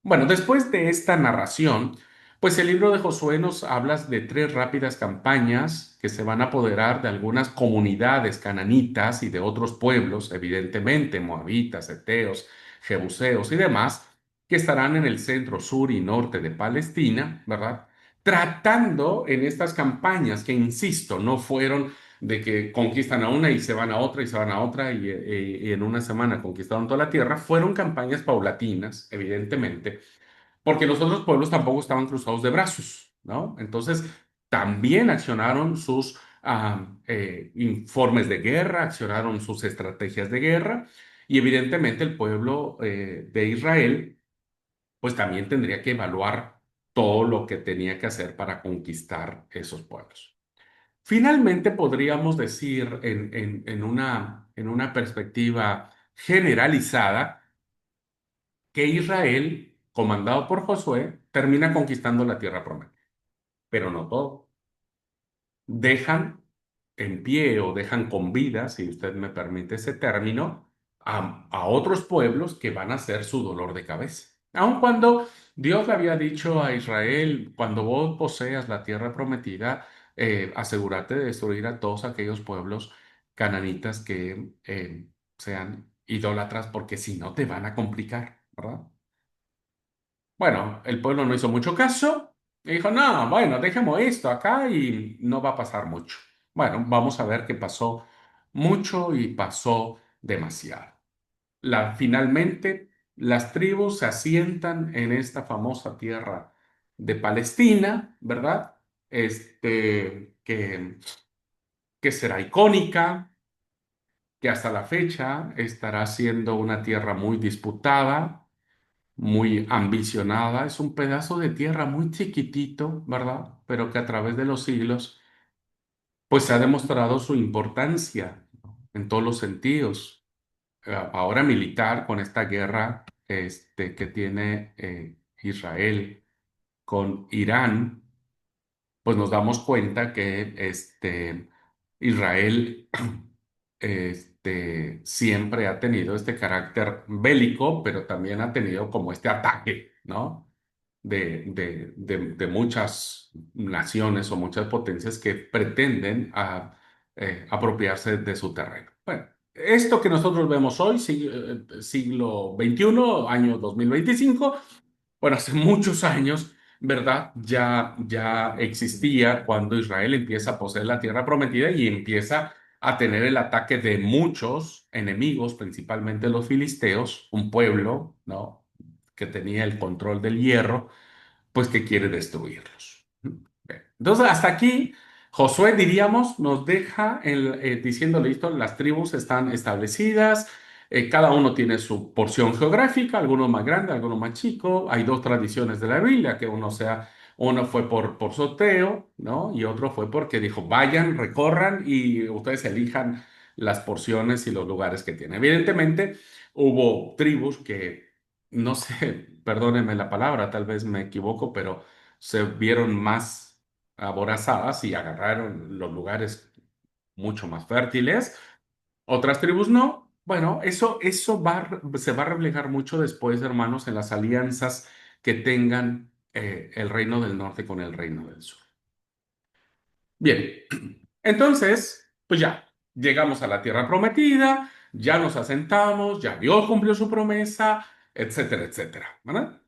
Bueno, después de esta narración, pues el libro de Josué nos habla de 3 rápidas campañas que se van a apoderar de algunas comunidades cananitas y de otros pueblos, evidentemente moabitas, eteos, jebuseos y demás, que estarán en el centro, sur y norte de Palestina, ¿verdad? Tratando en estas campañas que, insisto, no fueron de que conquistan a una y se van a otra y se van a otra y en una semana conquistaron toda la tierra, fueron campañas paulatinas, evidentemente, porque los otros pueblos tampoco estaban cruzados de brazos, ¿no? Entonces, también accionaron sus informes de guerra, accionaron sus estrategias de guerra y evidentemente el pueblo de Israel, pues también tendría que evaluar todo lo que tenía que hacer para conquistar esos pueblos. Finalmente, podríamos decir en una perspectiva generalizada que Israel, comandado por Josué, termina conquistando la tierra prometida, pero no todo. Dejan en pie o dejan con vida, si usted me permite ese término, a otros pueblos que van a ser su dolor de cabeza. Aun cuando Dios le había dicho a Israel, cuando vos poseas la tierra prometida, asegúrate de destruir a todos aquellos pueblos cananitas que sean idólatras, porque si no te van a complicar, ¿verdad? Bueno, el pueblo no hizo mucho caso y dijo, no, bueno, dejemos esto acá y no va a pasar mucho. Bueno, vamos a ver qué pasó mucho y pasó demasiado. Finalmente, las tribus se asientan en esta famosa tierra de Palestina, ¿verdad? Que será icónica, que hasta la fecha estará siendo una tierra muy disputada, muy ambicionada. Es un pedazo de tierra muy chiquitito, ¿verdad? Pero que a través de los siglos, pues se ha demostrado su importancia, ¿no? En todos los sentidos. Ahora militar, con esta guerra que tiene Israel con Irán, pues nos damos cuenta que Israel siempre ha tenido este carácter bélico, pero también ha tenido como este ataque, ¿no? De muchas naciones o muchas potencias que pretenden apropiarse de su terreno. Bueno, esto que nosotros vemos hoy, siglo XXI, año 2025, bueno, hace muchos años, ¿verdad? Ya existía cuando Israel empieza a poseer la tierra prometida y empieza a tener el ataque de muchos enemigos, principalmente los filisteos, un pueblo, ¿no? Que tenía el control del hierro, pues que quiere destruirlos. Bien. Entonces, hasta aquí, Josué, diríamos, nos deja diciendo, listo, las tribus están establecidas, cada uno tiene su porción geográfica, algunos más grandes, algunos más chicos. Hay dos tradiciones de la Biblia, que uno fue por sorteo, ¿no? Y otro fue porque dijo, vayan, recorran y ustedes elijan las porciones y los lugares que tienen. Evidentemente, hubo tribus que no sé, perdónenme la palabra, tal vez me equivoco, pero se vieron más aborazadas y agarraron los lugares mucho más fértiles. Otras tribus no. Bueno, eso se va a reflejar mucho después, hermanos, en las alianzas que tengan el reino del norte con el reino del sur. Bien, entonces, pues ya, llegamos a la tierra prometida, ya nos asentamos, ya Dios cumplió su promesa, etcétera, etcétera, ¿verdad?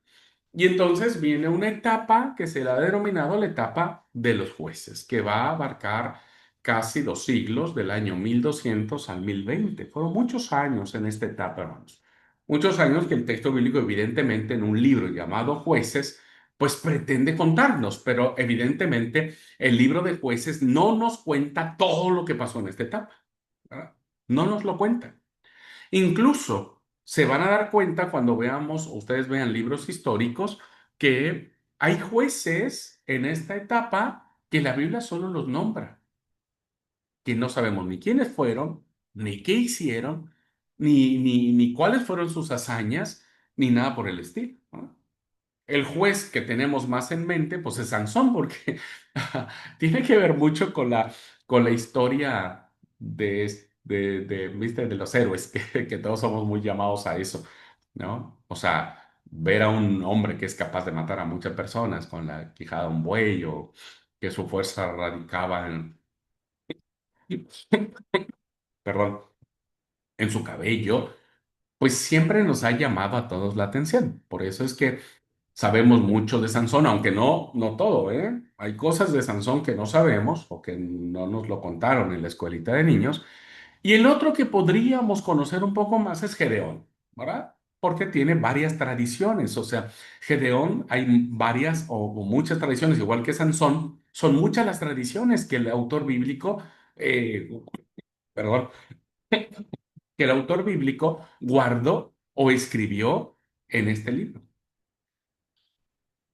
Y entonces viene una etapa que se le ha denominado la etapa de los jueces, que va a abarcar casi 2 siglos, del año 1200 al 1020. Fueron muchos años en esta etapa, hermanos. Muchos años que el texto bíblico, evidentemente, en un libro llamado Jueces, pues pretende contarnos, pero evidentemente el libro de Jueces no nos cuenta todo lo que pasó en esta etapa, ¿verdad? No nos lo cuenta. Incluso se van a dar cuenta cuando veamos, ustedes vean libros históricos, que hay jueces en esta etapa que la Biblia solo los nombra, que no sabemos ni quiénes fueron, ni qué hicieron, ni cuáles fueron sus hazañas, ni nada por el estilo, ¿no? El juez que tenemos más en mente, pues es Sansón, porque tiene que ver mucho con la historia ¿viste? De los héroes, que todos somos muy llamados a eso, ¿no? O sea, ver a un hombre que es capaz de matar a muchas personas con la quijada de un buey o que su fuerza radicaba perdón, en su cabello, pues siempre nos ha llamado a todos la atención. Por eso es que sabemos mucho de Sansón, aunque no todo, ¿eh? Hay cosas de Sansón que no sabemos o que no nos lo contaron en la escuelita de niños. Y el otro que podríamos conocer un poco más es Gedeón, ¿verdad? Porque tiene varias tradiciones. O sea, Gedeón hay varias o muchas tradiciones, igual que Sansón. Son muchas las tradiciones que el autor bíblico, eh, perdón, que el autor bíblico guardó o escribió en este libro.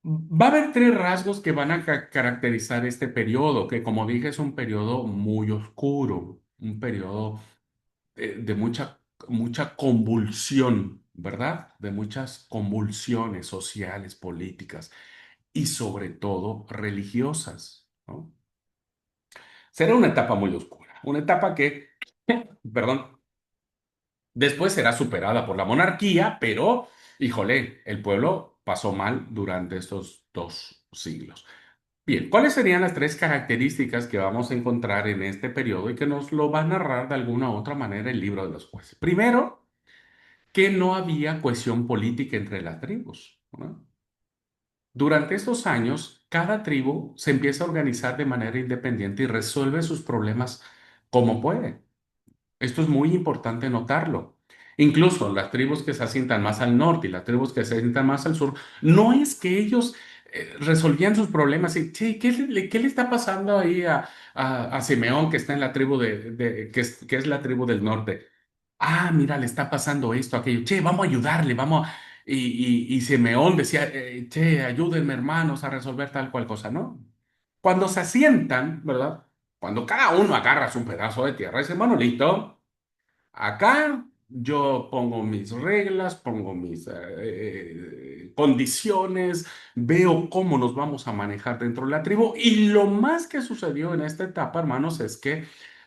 Va a haber tres rasgos que van a caracterizar este periodo, que como dije es un periodo muy oscuro, un periodo de mucha convulsión, ¿verdad? De muchas convulsiones sociales, políticas y sobre todo religiosas, ¿no? Será una etapa muy oscura, una etapa que, perdón, después será superada por la monarquía, pero, híjole, el pueblo pasó mal durante estos 2 siglos. Bien, ¿cuáles serían las tres características que vamos a encontrar en este periodo y que nos lo va a narrar de alguna u otra manera el libro de los jueces? Primero, que no había cohesión política entre las tribus, ¿no? Durante estos años, cada tribu se empieza a organizar de manera independiente y resuelve sus problemas como puede. Esto es muy importante notarlo. Incluso las tribus que se asientan más al norte y las tribus que se asientan más al sur, no es que ellos resolvían sus problemas y, che, qué le está pasando ahí a Simeón que está en la tribu que es la tribu del norte? Ah, mira, le está pasando esto, aquello. Che, vamos a ayudarle, vamos a... Y Simeón decía, che, ayúdenme hermanos a resolver tal cual cosa, ¿no? Cuando se asientan, ¿verdad? Cuando cada uno agarra su pedazo de tierra, dice, bueno, listo. Acá yo pongo mis reglas, pongo mis condiciones, veo cómo nos vamos a manejar dentro de la tribu. Y lo más que sucedió en esta etapa, hermanos, es que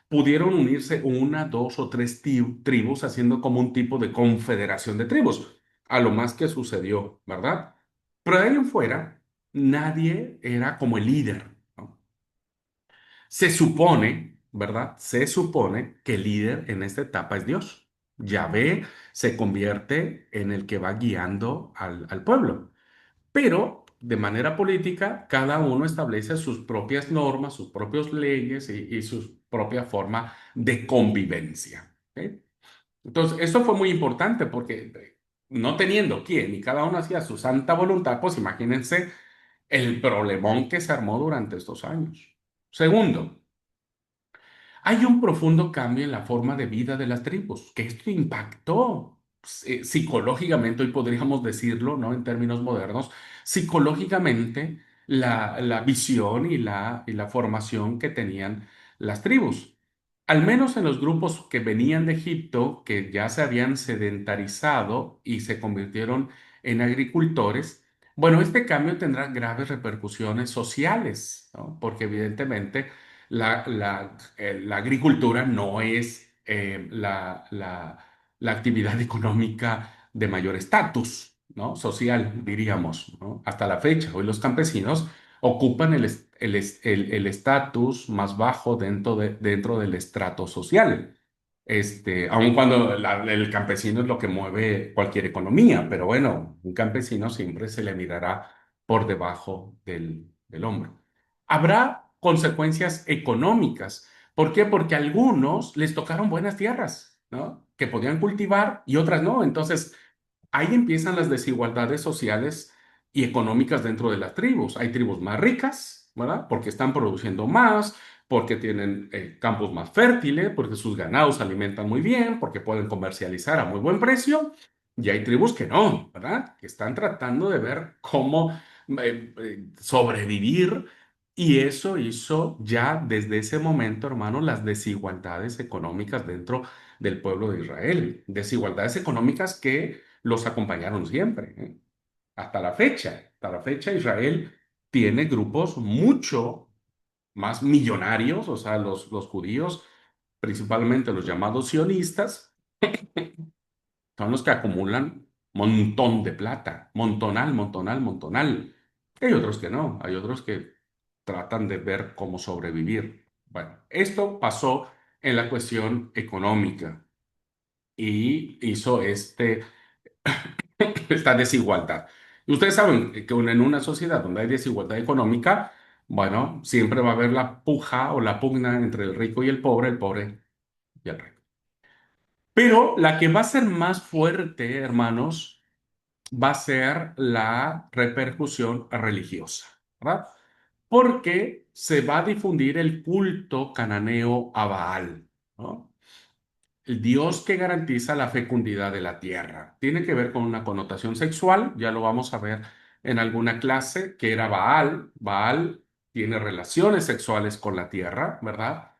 pudieron unirse una, dos o tres tribus haciendo como un tipo de confederación de tribus, a lo más que sucedió, ¿verdad? Pero de ahí en fuera, nadie era como el líder, ¿no? Se supone, ¿verdad? Se supone que el líder en esta etapa es Dios. Yahvé se convierte en el que va guiando al pueblo. Pero de manera política, cada uno establece sus propias normas, sus propias leyes y su propia forma de convivencia. ¿Ok? Entonces, esto fue muy importante porque no teniendo quién y cada uno hacía su santa voluntad, pues imagínense el problemón que se armó durante estos años. Segundo, hay un profundo cambio en la forma de vida de las tribus, que esto impactó psicológicamente, hoy podríamos decirlo, ¿no? En términos modernos, psicológicamente la visión y la formación que tenían las tribus. Al menos en los grupos que venían de Egipto, que ya se habían sedentarizado y se convirtieron en agricultores, bueno, este cambio tendrá graves repercusiones sociales, ¿no? Porque evidentemente la agricultura no es la actividad económica de mayor estatus, ¿no? Social, diríamos, ¿no? Hasta la fecha. Hoy los campesinos ocupan el estatus más bajo dentro del estrato social. Aun cuando el campesino es lo que mueve cualquier economía, pero bueno, un campesino siempre se le mirará por debajo del hombro. Habrá consecuencias económicas. ¿Por qué? Porque a algunos les tocaron buenas tierras, ¿no? Que podían cultivar y otras no. Entonces, ahí empiezan las desigualdades sociales y económicas dentro de las tribus. Hay tribus más ricas, ¿verdad? Porque están produciendo más, porque tienen campos más fértiles, porque sus ganados se alimentan muy bien, porque pueden comercializar a muy buen precio. Y hay tribus que no, ¿verdad? Que están tratando de ver cómo sobrevivir. Y eso hizo ya desde ese momento, hermano, las desigualdades económicas dentro del pueblo de Israel. Desigualdades económicas que los acompañaron siempre, ¿eh? Hasta la fecha Israel tiene grupos mucho más millonarios, o sea, los judíos, principalmente los llamados sionistas, son los que acumulan montón de plata, montonal, montonal, montonal. Hay otros que no, hay otros que tratan de ver cómo sobrevivir. Bueno, esto pasó en la cuestión económica y hizo esta desigualdad. Y ustedes saben que en una sociedad donde hay desigualdad económica, bueno, siempre va a haber la puja o la pugna entre el pobre y el rico. Pero la que va a ser más fuerte, hermanos, va a ser la repercusión religiosa, ¿verdad? Porque se va a difundir el culto cananeo a Baal, ¿no? El Dios que garantiza la fecundidad de la tierra. Tiene que ver con una connotación sexual, ya lo vamos a ver en alguna clase, que era Baal. Baal tiene relaciones sexuales con la tierra, ¿verdad?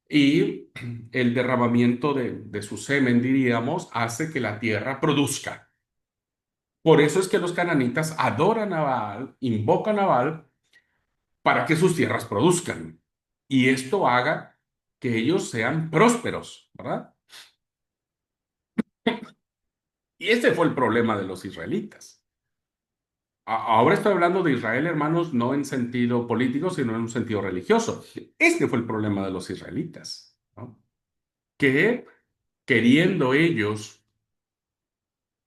Y el derramamiento de su semen, diríamos, hace que la tierra produzca. Por eso es que los cananitas adoran a Baal, invocan a Baal para que sus tierras produzcan. Y esto haga que ellos sean prósperos, ¿verdad? Y ese fue el problema de los israelitas. Ahora estoy hablando de Israel, hermanos, no en sentido político, sino en un sentido religioso. Este fue el problema de los israelitas, ¿no? Que queriendo ellos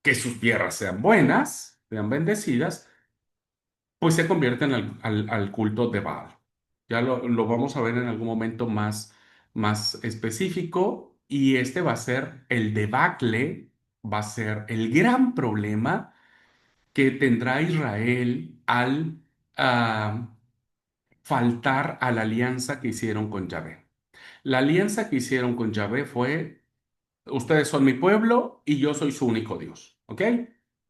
que sus tierras sean buenas, sean bendecidas, pues se convierten al culto de Baal. Ya lo vamos a ver en algún momento más específico y este va a ser el debacle, va a ser el gran problema que tendrá Israel al ah, faltar a la alianza que hicieron con Yahvé. La alianza que hicieron con Yahvé fue, ustedes son mi pueblo y yo soy su único Dios, ¿ok?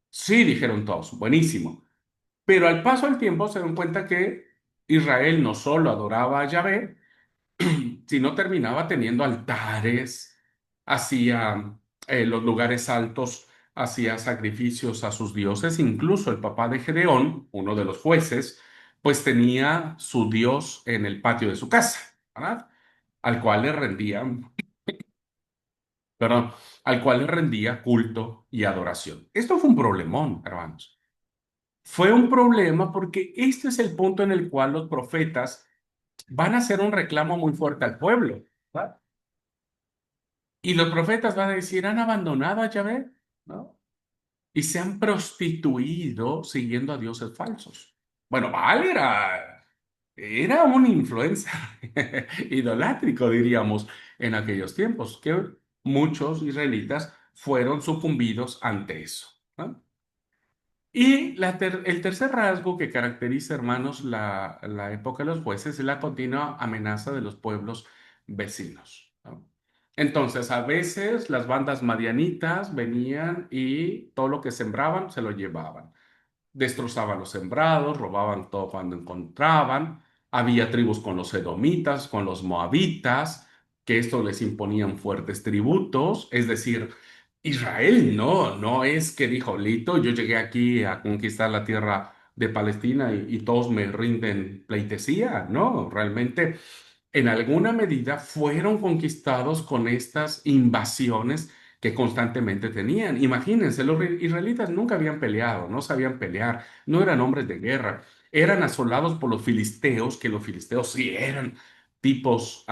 Sí, dijeron todos, buenísimo. Pero al paso del tiempo se dan cuenta que Israel no solo adoraba a Yahvé, sino terminaba teniendo altares, hacía los lugares altos, hacía sacrificios a sus dioses, incluso el papá de Gedeón, uno de los jueces, pues tenía su dios en el patio de su casa, ¿verdad? Al cual le rendían, perdón, al cual le rendía culto y adoración. Esto fue un problemón, hermanos. Fue un problema porque este es el punto en el cual los profetas van a hacer un reclamo muy fuerte al pueblo, ¿verdad? Y los profetas van a decir, han abandonado a Yahvé, ¿no? Y se han prostituido siguiendo a dioses falsos. Bueno, Baal era un influencer idolátrico, diríamos, en aquellos tiempos, que muchos israelitas fueron sucumbidos ante eso, ¿no? Y el tercer rasgo que caracteriza, hermanos, la época de los jueces es la continua amenaza de los pueblos vecinos, ¿no? Entonces, a veces las bandas madianitas venían y todo lo que sembraban se lo llevaban. Destrozaban los sembrados, robaban todo cuando encontraban. Había tribus con los edomitas, con los moabitas, que esto les imponían fuertes tributos, es decir, Israel no es que dijo, Lito, yo llegué aquí a conquistar la tierra de Palestina y todos me rinden pleitesía. No, realmente en alguna medida fueron conquistados con estas invasiones que constantemente tenían. Imagínense, los israelitas nunca habían peleado, no sabían pelear, no eran hombres de guerra, eran asolados por los filisteos, que los filisteos sí eran tipos,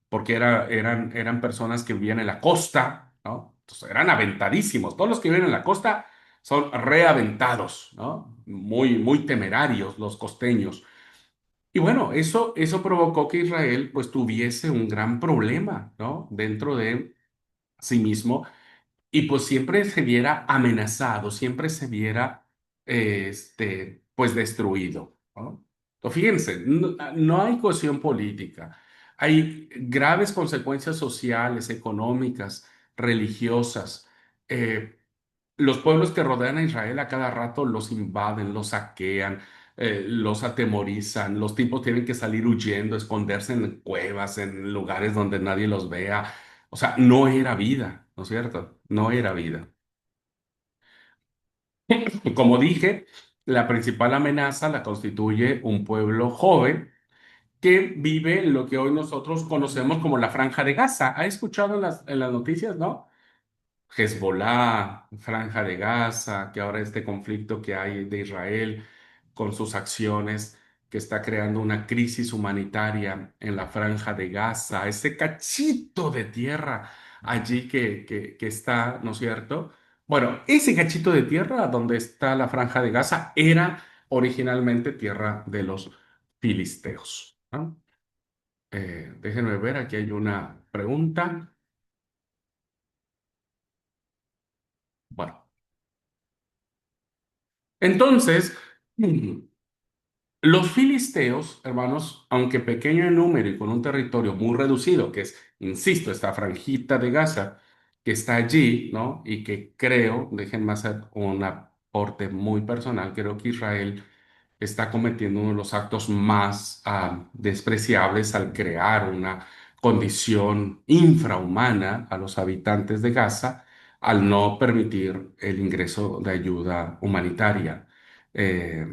porque eran personas que vivían en la costa, ¿no? Entonces eran aventadísimos. Todos los que viven en la costa son reaventados, ¿no? Muy temerarios los costeños. Y bueno, eso provocó que Israel pues tuviese un gran problema, ¿no? Dentro de sí mismo y pues siempre se viera amenazado, siempre se viera, pues destruido, ¿no? Entonces, fíjense, no hay cohesión política, hay graves consecuencias sociales, económicas, religiosas. eh, los pueblos que rodean a Israel a cada rato los invaden, los saquean, los atemorizan. Los tipos tienen que salir huyendo, esconderse en cuevas, en lugares donde nadie los vea. O sea, no era vida, ¿no es cierto? No era vida. Como dije, la principal amenaza la constituye un pueblo joven que vive en lo que hoy nosotros conocemos como la Franja de Gaza. ¿Ha escuchado en las noticias, no? Hezbolá, Franja de Gaza, que ahora este conflicto que hay de Israel con sus acciones, que está creando una crisis humanitaria en la Franja de Gaza, ese cachito de tierra allí que está, ¿no es cierto? Bueno, ese cachito de tierra donde está la Franja de Gaza era originalmente tierra de los filisteos, ¿no? Déjenme ver, aquí hay una pregunta. Bueno, entonces... Los filisteos, hermanos, aunque pequeño en número y con un territorio muy reducido, que es, insisto, esta franjita de Gaza que está allí, ¿no? Y que creo, déjenme hacer un aporte muy personal, creo que Israel está cometiendo uno de los actos más despreciables al crear una condición infrahumana a los habitantes de Gaza al no permitir el ingreso de ayuda humanitaria. Eh,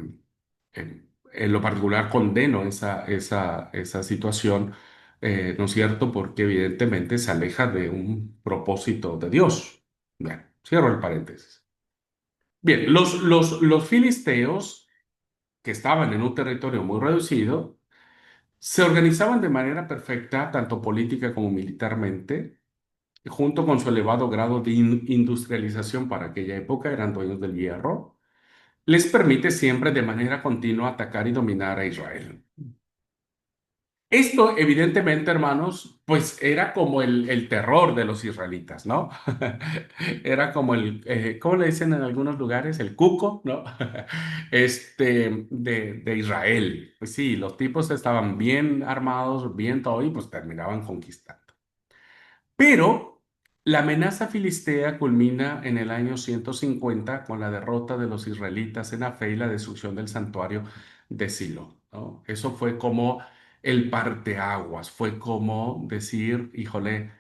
en lo particular condeno esa situación, ¿no es cierto? Porque evidentemente se aleja de un propósito de Dios. Bien, cierro el paréntesis. Bien, los filisteos, que estaban en un territorio muy reducido, se organizaban de manera perfecta, tanto política como militarmente, junto con su elevado grado de industrialización para aquella época, eran dueños del hierro, les permite siempre de manera continua atacar y dominar a Israel. Esto, evidentemente, hermanos, pues era como el terror de los israelitas, ¿no? Era como ¿cómo le dicen en algunos lugares? El cuco, ¿no? De Israel. Pues sí, los tipos estaban bien armados, bien todo, y pues terminaban conquistando. Pero la amenaza filistea culmina en el año 150 con la derrota de los israelitas en Afé y la destrucción del santuario de Silo, ¿no? Eso fue como el parteaguas, fue como decir, híjole,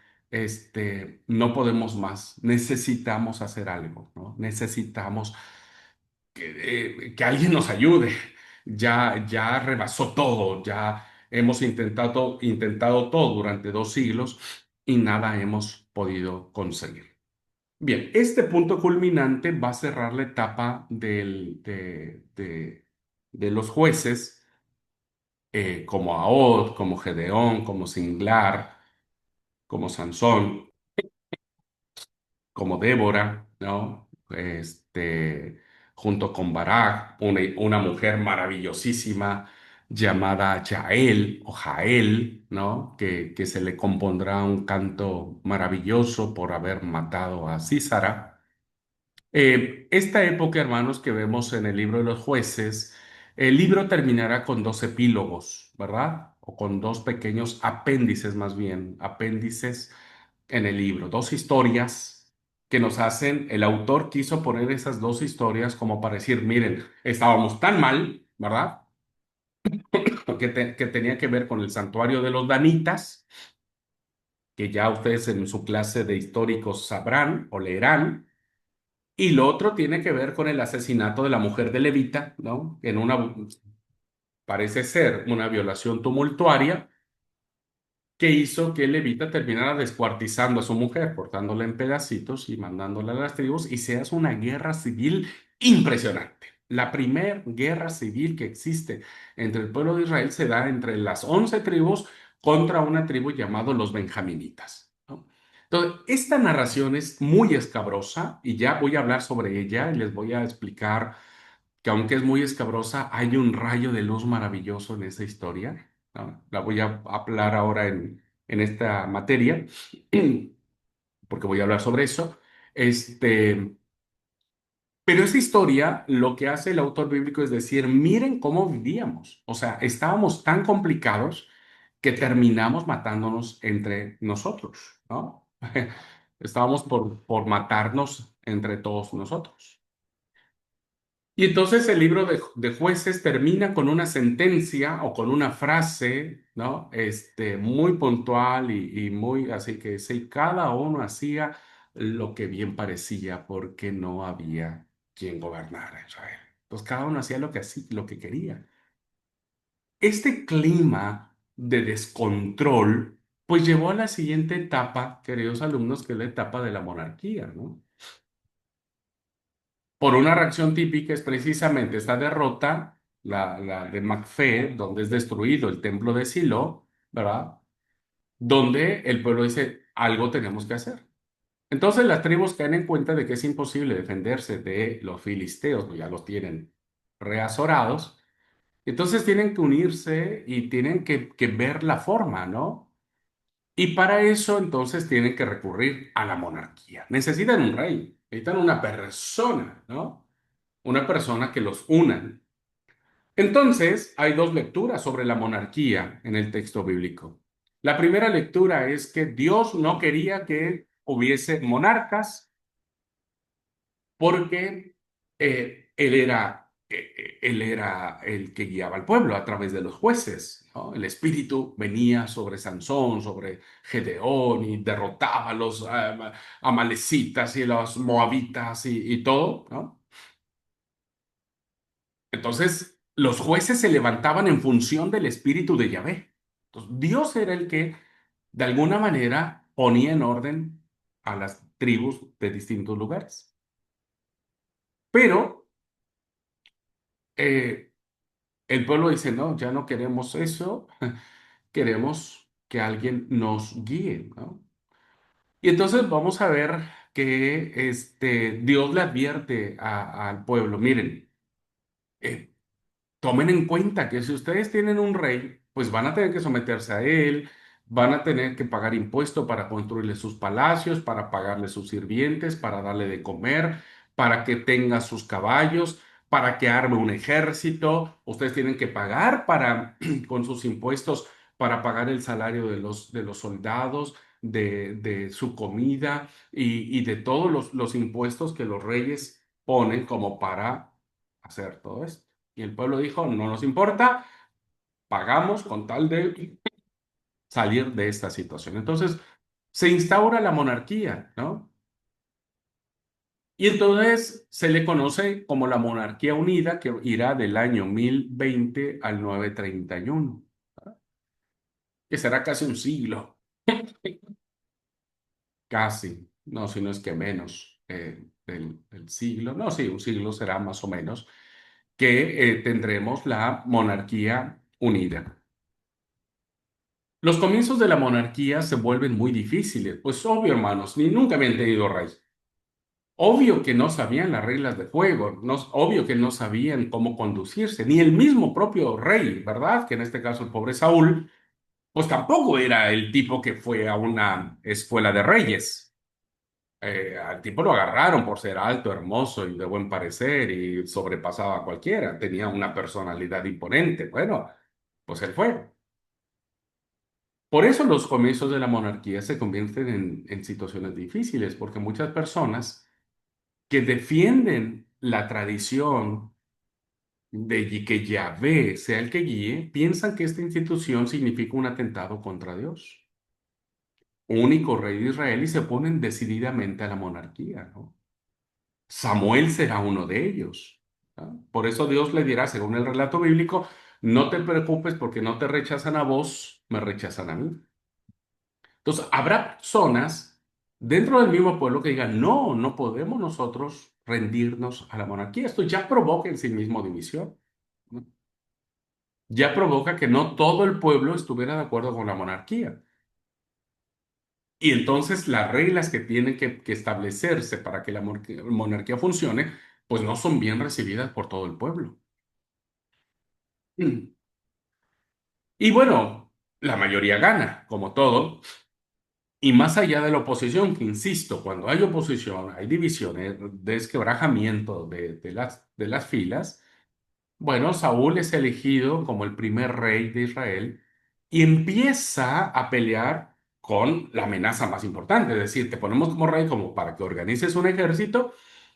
no podemos más, necesitamos hacer algo, ¿no? Necesitamos que alguien nos ayude. Ya rebasó todo, ya hemos intentado todo durante 2 siglos y nada hemos podido conseguir. Bien, este punto culminante va a cerrar la etapa de los jueces, como Ahod, como Gedeón, como Singlar, como Sansón, como Débora, ¿no? Junto con Barak, una mujer maravillosísima llamada Jael o Jael, ¿no? Que se le compondrá un canto maravilloso por haber matado a Sísara. Esta época, hermanos, que vemos en el libro de los jueces, el libro terminará con dos epílogos, ¿verdad? O con dos pequeños apéndices, más bien, apéndices en el libro, dos historias que nos hacen, el autor quiso poner esas dos historias como para decir, miren, estábamos tan mal, ¿verdad? Que tenía que ver con el santuario de los danitas que ya ustedes en su clase de históricos sabrán o leerán. Y lo otro tiene que ver con el asesinato de la mujer de Levita, ¿no? En una, parece ser una violación tumultuaria que hizo que Levita terminara descuartizando a su mujer, cortándola en pedacitos y mandándola a las tribus, y se hace una guerra civil impresionante. La primera guerra civil que existe entre el pueblo de Israel se da entre las 11 tribus contra una tribu llamada los benjaminitas, ¿no? Entonces, esta narración es muy escabrosa y ya voy a hablar sobre ella y les voy a explicar que aunque es muy escabrosa, hay un rayo de luz maravilloso en esa historia, ¿no? La voy a hablar ahora en esta materia, porque voy a hablar sobre eso. Este, pero esa historia, lo que hace el autor bíblico es decir, miren cómo vivíamos. O sea, estábamos tan complicados que terminamos matándonos entre nosotros, ¿no? Estábamos por matarnos entre todos nosotros. Y entonces el libro de Jueces termina con una sentencia o con una frase, ¿no? Muy puntual y muy así que sí, cada uno hacía lo que bien parecía porque no había quien gobernara Israel. Entonces cada uno hacía lo que, lo que quería. Este clima de descontrol, pues llevó a la siguiente etapa, queridos alumnos, que es la etapa de la monarquía, ¿no? Por una reacción típica es precisamente esta derrota, la de Macfé, donde es destruido el templo de Silo, ¿verdad? Donde el pueblo dice, algo tenemos que hacer. Entonces las tribus caen en cuenta de que es imposible defenderse de los filisteos, pues ya los tienen reazorados. Entonces tienen que unirse y tienen que ver la forma, ¿no? Y para eso entonces tienen que recurrir a la monarquía. Necesitan un rey, necesitan una persona, ¿no? Una persona que los una. Entonces, hay dos lecturas sobre la monarquía en el texto bíblico. La primera lectura es que Dios no quería que hubiese monarcas porque él era el que guiaba al pueblo a través de los jueces, ¿no? El espíritu venía sobre Sansón, sobre Gedeón y derrotaba a los amalecitas y los moabitas y todo, ¿no? Entonces, los jueces se levantaban en función del espíritu de Yahvé. Entonces, Dios era el que, de alguna manera, ponía en orden a las tribus de distintos lugares. Pero eh, el pueblo dice, no, ya no queremos eso, queremos que alguien nos guíe, ¿no? Y entonces vamos a ver que Dios le advierte al pueblo, miren, eh, tomen en cuenta que si ustedes tienen un rey, pues van a tener que someterse a él, van a tener que pagar impuesto para construirle sus palacios, para pagarle sus sirvientes, para darle de comer, para que tenga sus caballos, para que arme un ejército. Ustedes tienen que pagar para, con sus impuestos, para pagar el salario de los soldados, de su comida y de todos los impuestos que los reyes ponen como para hacer todo esto. Y el pueblo dijo, no nos importa, pagamos con tal de salir de esta situación. Entonces, se instaura la monarquía, ¿no? Y entonces se le conoce como la monarquía unida, que irá del año 1020 al 931, que será casi un siglo, casi, no, si no es que menos del siglo, no, sí, un siglo será más o menos, que tendremos la monarquía unida. Los comienzos de la monarquía se vuelven muy difíciles, pues obvio, hermanos, ni nunca habían tenido rey. Obvio que no sabían las reglas de juego, no, obvio que no sabían cómo conducirse, ni el mismo propio rey, ¿verdad? Que en este caso el pobre Saúl, pues tampoco era el tipo que fue a una escuela de reyes. Al tipo lo agarraron por ser alto, hermoso y de buen parecer y sobrepasaba a cualquiera, tenía una personalidad imponente. Bueno, pues él fue. Por eso los comienzos de la monarquía se convierten en situaciones difíciles, porque muchas personas que defienden la tradición de que Yahvé sea el que guíe, piensan que esta institución significa un atentado contra Dios. único rey de Israel, y se oponen decididamente a la monarquía, ¿no? Samuel será uno de ellos, ¿no? Por eso Dios le dirá, según el relato bíblico, no te preocupes porque no te rechazan a vos, me rechazan a mí. Entonces, habrá personas dentro del mismo pueblo que digan, no, no podemos nosotros rendirnos a la monarquía. Esto ya provoca en sí mismo división, ¿no? Ya provoca que no todo el pueblo estuviera de acuerdo con la monarquía. Y entonces las reglas que tienen que establecerse para que la monarquía funcione, pues no son bien recibidas por todo el pueblo. Mm. Y bueno, la mayoría gana, como todo. Y más allá de la oposición, que insisto, cuando hay oposición, hay divisiones, desquebrajamiento de las filas. Bueno, Saúl es elegido como el primer rey de Israel y empieza a pelear con la amenaza más importante, es decir, te ponemos como rey como para que organices un ejército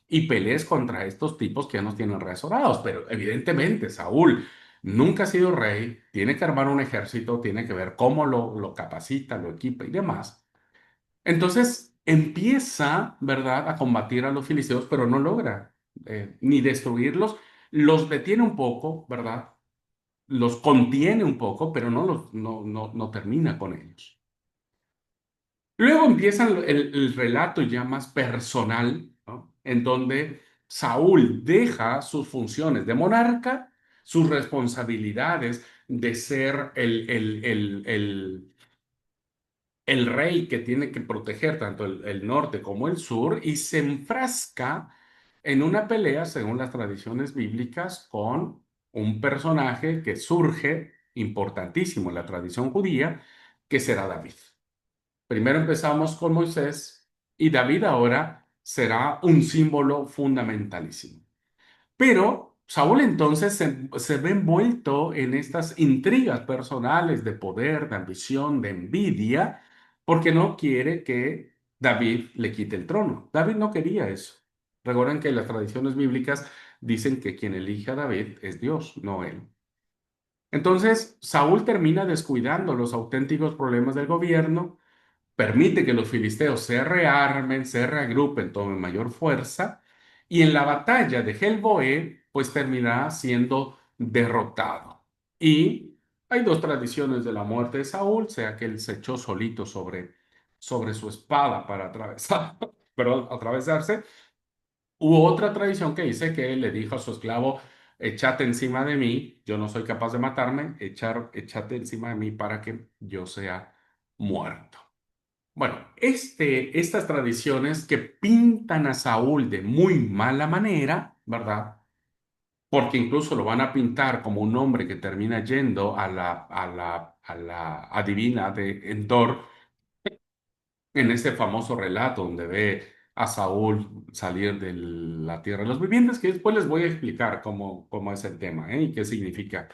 y pelees contra estos tipos que ya nos tienen reazorados. Pero evidentemente Saúl nunca ha sido rey, tiene que armar un ejército, tiene que ver cómo lo capacita, lo equipa y demás. Entonces empieza, ¿verdad?, a combatir a los filisteos, pero no logra ni destruirlos. Los detiene un poco, ¿verdad? Los contiene un poco, pero no termina con ellos. Luego empieza el relato ya más personal, ¿no? En donde Saúl deja sus funciones de monarca, sus responsabilidades de ser el rey que tiene que proteger tanto el norte como el sur, y se enfrasca en una pelea, según las tradiciones bíblicas, con un personaje que surge importantísimo en la tradición judía, que será David. Primero empezamos con Moisés y David ahora será un símbolo fundamentalísimo. Pero Saúl entonces se ve envuelto en estas intrigas personales de poder, de ambición, de envidia, porque no quiere que David le quite el trono. David no quería eso. Recuerden que las tradiciones bíblicas dicen que quien elige a David es Dios, no él. Entonces, Saúl termina descuidando los auténticos problemas del gobierno, permite que los filisteos se rearmen, se reagrupen, tomen mayor fuerza, y en la batalla de Gelboé, pues terminará siendo derrotado. Y hay dos tradiciones de la muerte de Saúl, sea que él se echó solito sobre su espada para atravesar, perdón, atravesarse, u otra tradición que dice que él le dijo a su esclavo, échate encima de mí, yo no soy capaz de matarme, échate encima de mí para que yo sea muerto. Bueno, estas tradiciones que pintan a Saúl de muy mala manera, ¿verdad? Porque incluso lo van a pintar como un hombre que termina yendo a la adivina de Endor, en ese famoso relato donde ve a Saúl salir de la tierra de los vivientes, que después les voy a explicar cómo es el tema, ¿eh? Y qué significa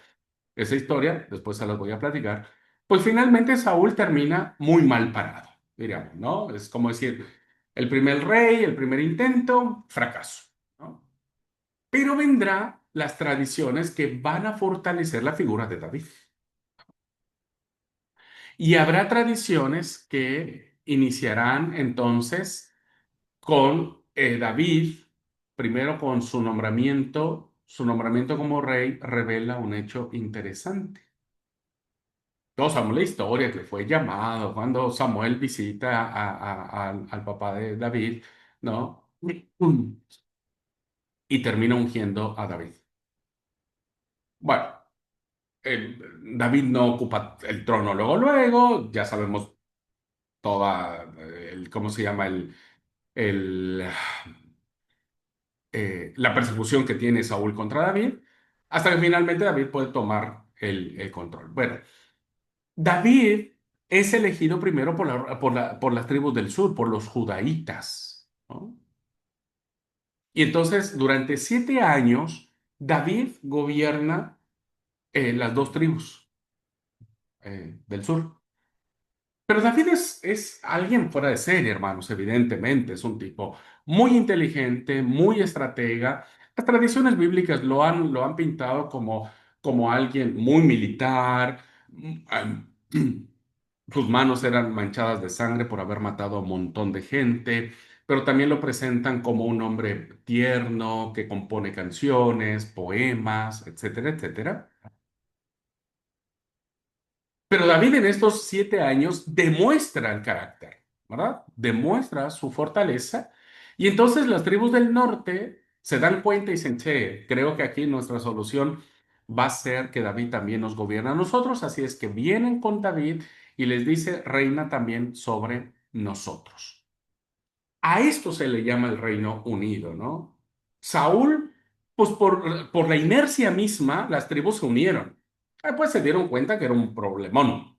esa historia, después se las voy a platicar. Pues finalmente Saúl termina muy mal parado, diríamos, ¿no? Es como decir, el primer rey, el primer intento, fracaso, ¿no? Pero vendrá las tradiciones que van a fortalecer la figura de David. Y habrá tradiciones que iniciarán entonces con David, primero con su nombramiento como rey revela un hecho interesante. Todos sabemos la historia que fue llamado cuando Samuel visita al papá de David, ¿no? Y termina ungiendo a David. Bueno, David no ocupa el trono luego, ya sabemos ¿cómo se llama? El, la persecución que tiene Saúl contra David, hasta que finalmente David puede tomar el control. Bueno, David es elegido primero por las tribus del sur, por los judaítas, ¿no? Y entonces, durante 7 años, David gobierna las dos tribus del sur. Pero David es alguien fuera de serie, hermanos, evidentemente. Es un tipo muy inteligente, muy estratega. Las tradiciones bíblicas lo han pintado como alguien muy militar, sus manos eran manchadas de sangre por haber matado a un montón de gente, pero también lo presentan como un hombre tierno que compone canciones, poemas, etcétera, etcétera. Pero David en estos 7 años demuestra el carácter, ¿verdad? Demuestra su fortaleza. Y entonces las tribus del norte se dan cuenta y dicen, che, creo que aquí nuestra solución va a ser que David también nos gobierna a nosotros. Así es que vienen con David y les dice, reina también sobre nosotros. A esto se le llama el Reino Unido, ¿no? Saúl, pues por la inercia misma, las tribus se unieron. Después se dieron cuenta que era un problemón.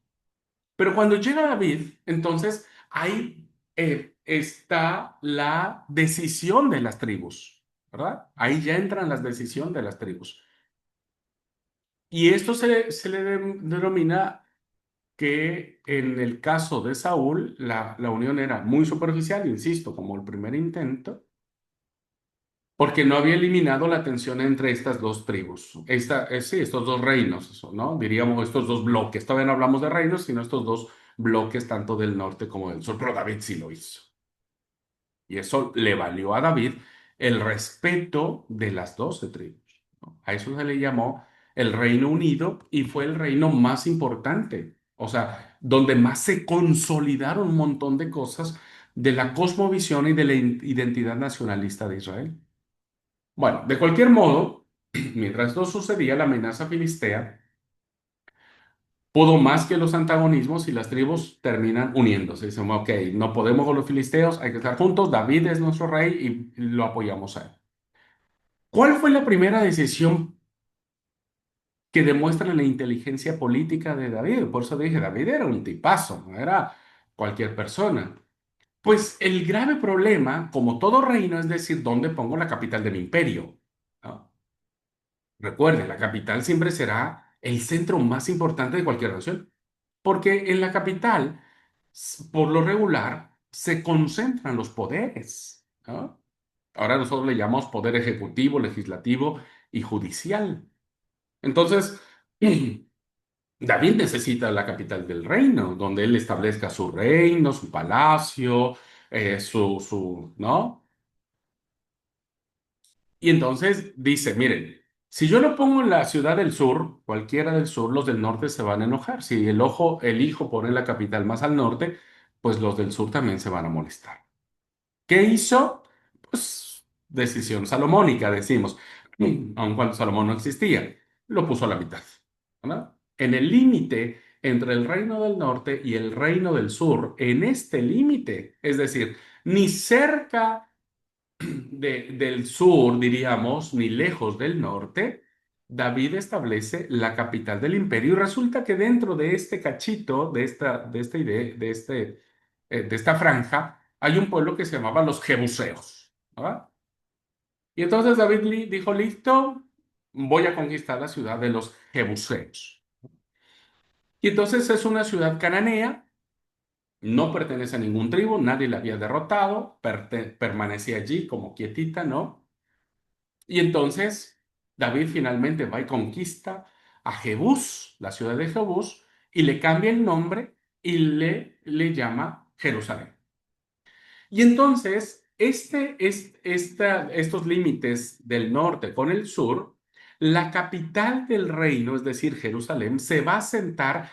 Pero cuando llega David, entonces ahí está la decisión de las tribus, ¿verdad? Ahí ya entran las decisiones de las tribus. Y esto se le denomina que en el caso de Saúl, la unión era muy superficial, insisto, como el primer intento, porque no había eliminado la tensión entre estas dos tribus, sí, estos dos reinos, ¿no? Diríamos estos dos bloques. Todavía no hablamos de reinos, sino estos dos bloques, tanto del norte como del sur. Pero David sí lo hizo. Y eso le valió a David el respeto de las 12 tribus, ¿no? A eso se le llamó el Reino Unido y fue el reino más importante. O sea, donde más se consolidaron un montón de cosas de la cosmovisión y de la identidad nacionalista de Israel. Bueno, de cualquier modo, mientras esto sucedía, la amenaza filistea pudo más que los antagonismos y las tribus terminan uniéndose. Dicen, ok, no podemos con los filisteos, hay que estar juntos, David es nuestro rey y lo apoyamos a él. ¿Cuál fue la primera decisión que demuestra la inteligencia política de David? Por eso dije, David era un tipazo, no era cualquier persona. Pues el grave problema, como todo reino, es decir, ¿dónde pongo la capital de mi imperio? ¿No? Recuerde, la capital siempre será el centro más importante de cualquier nación, porque en la capital, por lo regular, se concentran los poderes, ¿no? Ahora nosotros le llamamos poder ejecutivo, legislativo y judicial. Entonces, David necesita la capital del reino, donde él establezca su reino, su palacio, ¿no? Y entonces dice, miren, si yo lo pongo en la ciudad del sur, cualquiera del sur, los del norte se van a enojar. Si elijo poner la capital más al norte, pues los del sur también se van a molestar. ¿Qué hizo? Pues decisión salomónica, decimos, aun cuando Salomón no existía, lo puso a la mitad, ¿verdad? En el límite entre el reino del norte y el reino del sur, en este límite, es decir, ni cerca del sur, diríamos, ni lejos del norte, David establece la capital del imperio y resulta que dentro de este cachito, de esta idea, de esta franja, hay un pueblo que se llamaba los Jebuseos, ¿verdad? Y entonces David dijo, listo, voy a conquistar la ciudad de los Jebuseos. Y entonces es una ciudad cananea, no pertenece a ningún tribu, nadie la había derrotado, permanecía allí como quietita, ¿no? Y entonces David finalmente va y conquista a Jebús, la ciudad de Jebús, y le cambia el nombre y le llama Jerusalén. Y entonces estos límites del norte con el sur, la capital del reino, es decir, Jerusalén, se va a sentar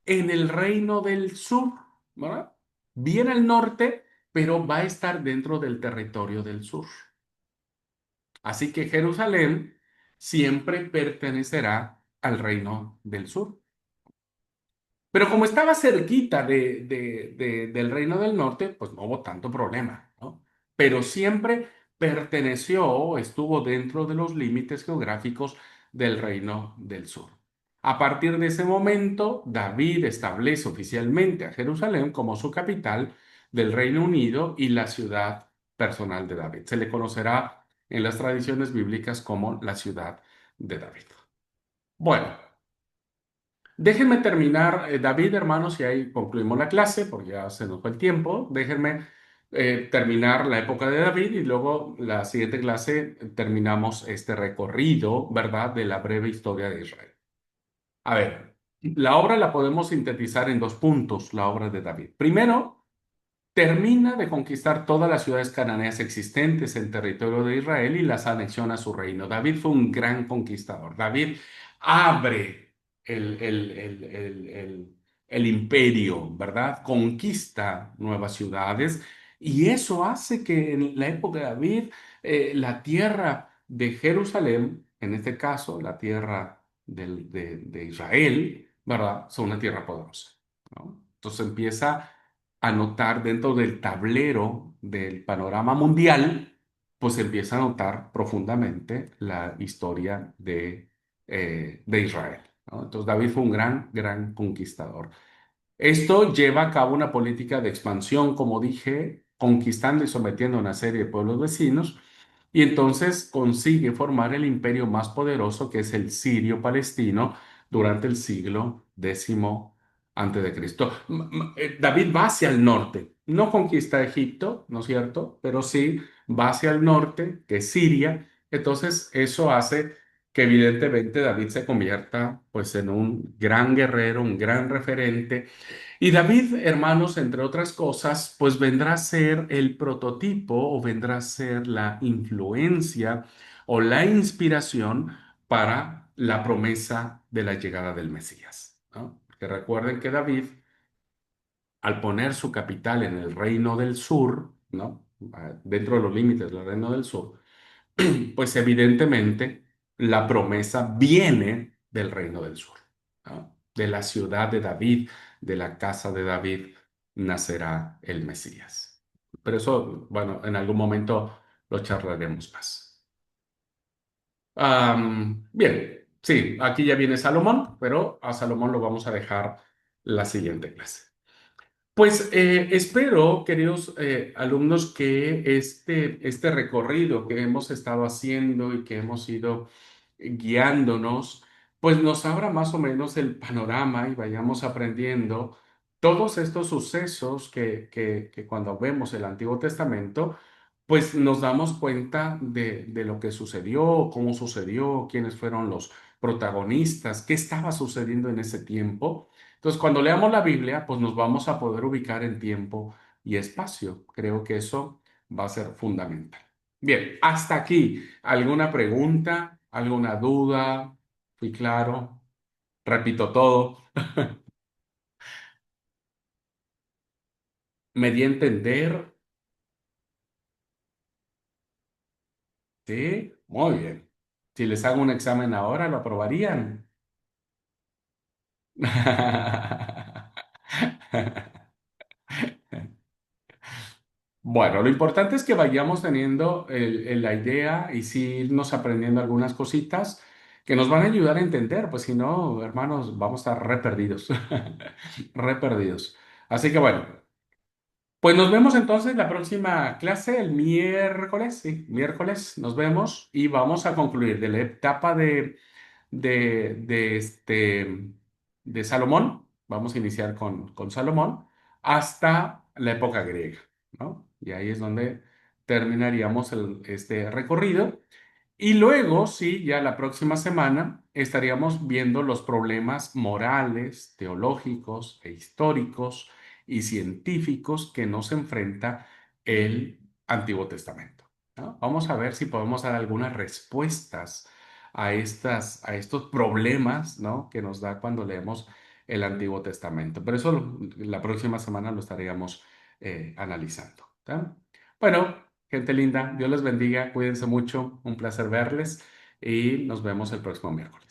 en el reino del sur, ¿verdad? Bien al norte, pero va a estar dentro del territorio del sur. Así que Jerusalén siempre pertenecerá al reino del sur. Pero como estaba cerquita del reino del norte, pues no hubo tanto problema, ¿no? Pero siempre perteneció, estuvo dentro de los límites geográficos del reino del sur. A partir de ese momento, David establece oficialmente a Jerusalén como su capital del Reino Unido y la ciudad personal de David. Se le conocerá en las tradiciones bíblicas como la ciudad de David. Bueno. Déjenme terminar, David, hermanos, y ahí concluimos la clase, porque ya se nos fue el tiempo. Déjenme terminar la época de David y luego la siguiente clase terminamos este recorrido, ¿verdad?, de la breve historia de Israel. A ver. La obra la podemos sintetizar en dos puntos, la obra de David. Primero, termina de conquistar todas las ciudades cananeas existentes en territorio de Israel y las anexiona a su reino. David fue un gran conquistador. David abre el imperio, ¿verdad? Conquista nuevas ciudades y eso hace que en la época de David la tierra de Jerusalén, en este caso la tierra de Israel, ¿verdad? Sea una tierra poderosa, ¿no? Entonces empieza a notar dentro del tablero del panorama mundial, pues empieza a notar profundamente la historia de Israel, ¿no? Entonces David fue un gran, gran conquistador. Esto lleva a cabo una política de expansión, como dije, conquistando y sometiendo a una serie de pueblos vecinos, y entonces consigue formar el imperio más poderoso, que es el sirio-palestino, durante el siglo X antes de Cristo. David va hacia el norte, no conquista Egipto, ¿no es cierto? Pero sí va hacia el norte, que es Siria. Entonces eso hace que evidentemente David se convierta pues en un gran guerrero, un gran referente y David, hermanos, entre otras cosas, pues vendrá a ser el prototipo o vendrá a ser la influencia o la inspiración para la promesa de la llegada del Mesías, ¿no? Porque recuerden que David, al poner su capital en el reino del sur, ¿no? Dentro de los límites del reino del sur, pues evidentemente la promesa viene del reino del sur, ¿no? De la ciudad de David, de la casa de David, nacerá el Mesías. Pero eso, bueno, en algún momento lo charlaremos más. Bien, sí, aquí ya viene Salomón, pero a Salomón lo vamos a dejar la siguiente clase. Pues espero, queridos alumnos, que este recorrido que hemos estado haciendo y que hemos ido guiándonos, pues nos abra más o menos el panorama y vayamos aprendiendo todos estos sucesos que cuando vemos el Antiguo Testamento, pues nos damos cuenta de lo que sucedió, cómo sucedió, quiénes fueron los protagonistas, qué estaba sucediendo en ese tiempo. Entonces, cuando leamos la Biblia, pues nos vamos a poder ubicar en tiempo y espacio. Creo que eso va a ser fundamental. Bien, hasta aquí. ¿Alguna pregunta? ¿Alguna duda? ¿Fui claro? Repito todo. ¿Me di a entender? Sí, muy bien. Si les hago un examen ahora, ¿lo aprobarían? Bueno, lo importante es que vayamos teniendo la idea y sí irnos aprendiendo algunas cositas que nos van a ayudar a entender, pues si no, hermanos, vamos a estar re perdidos, re perdidos. Así que bueno, pues nos vemos entonces la próxima clase, el miércoles, sí, miércoles nos vemos y vamos a concluir de la etapa de de Salomón, vamos a iniciar con Salomón, hasta la época griega, ¿no? Y ahí es donde terminaríamos este recorrido. Y luego, sí, ya la próxima semana estaríamos viendo los problemas morales, teológicos e históricos y científicos que nos enfrenta el Antiguo Testamento, ¿no? Vamos a ver si podemos dar algunas respuestas a estos problemas, ¿no? Que nos da cuando leemos el Antiguo Testamento. Pero eso la próxima semana lo estaríamos analizando, ¿tá? Bueno, gente linda, Dios les bendiga, cuídense mucho, un placer verles y nos vemos el próximo miércoles.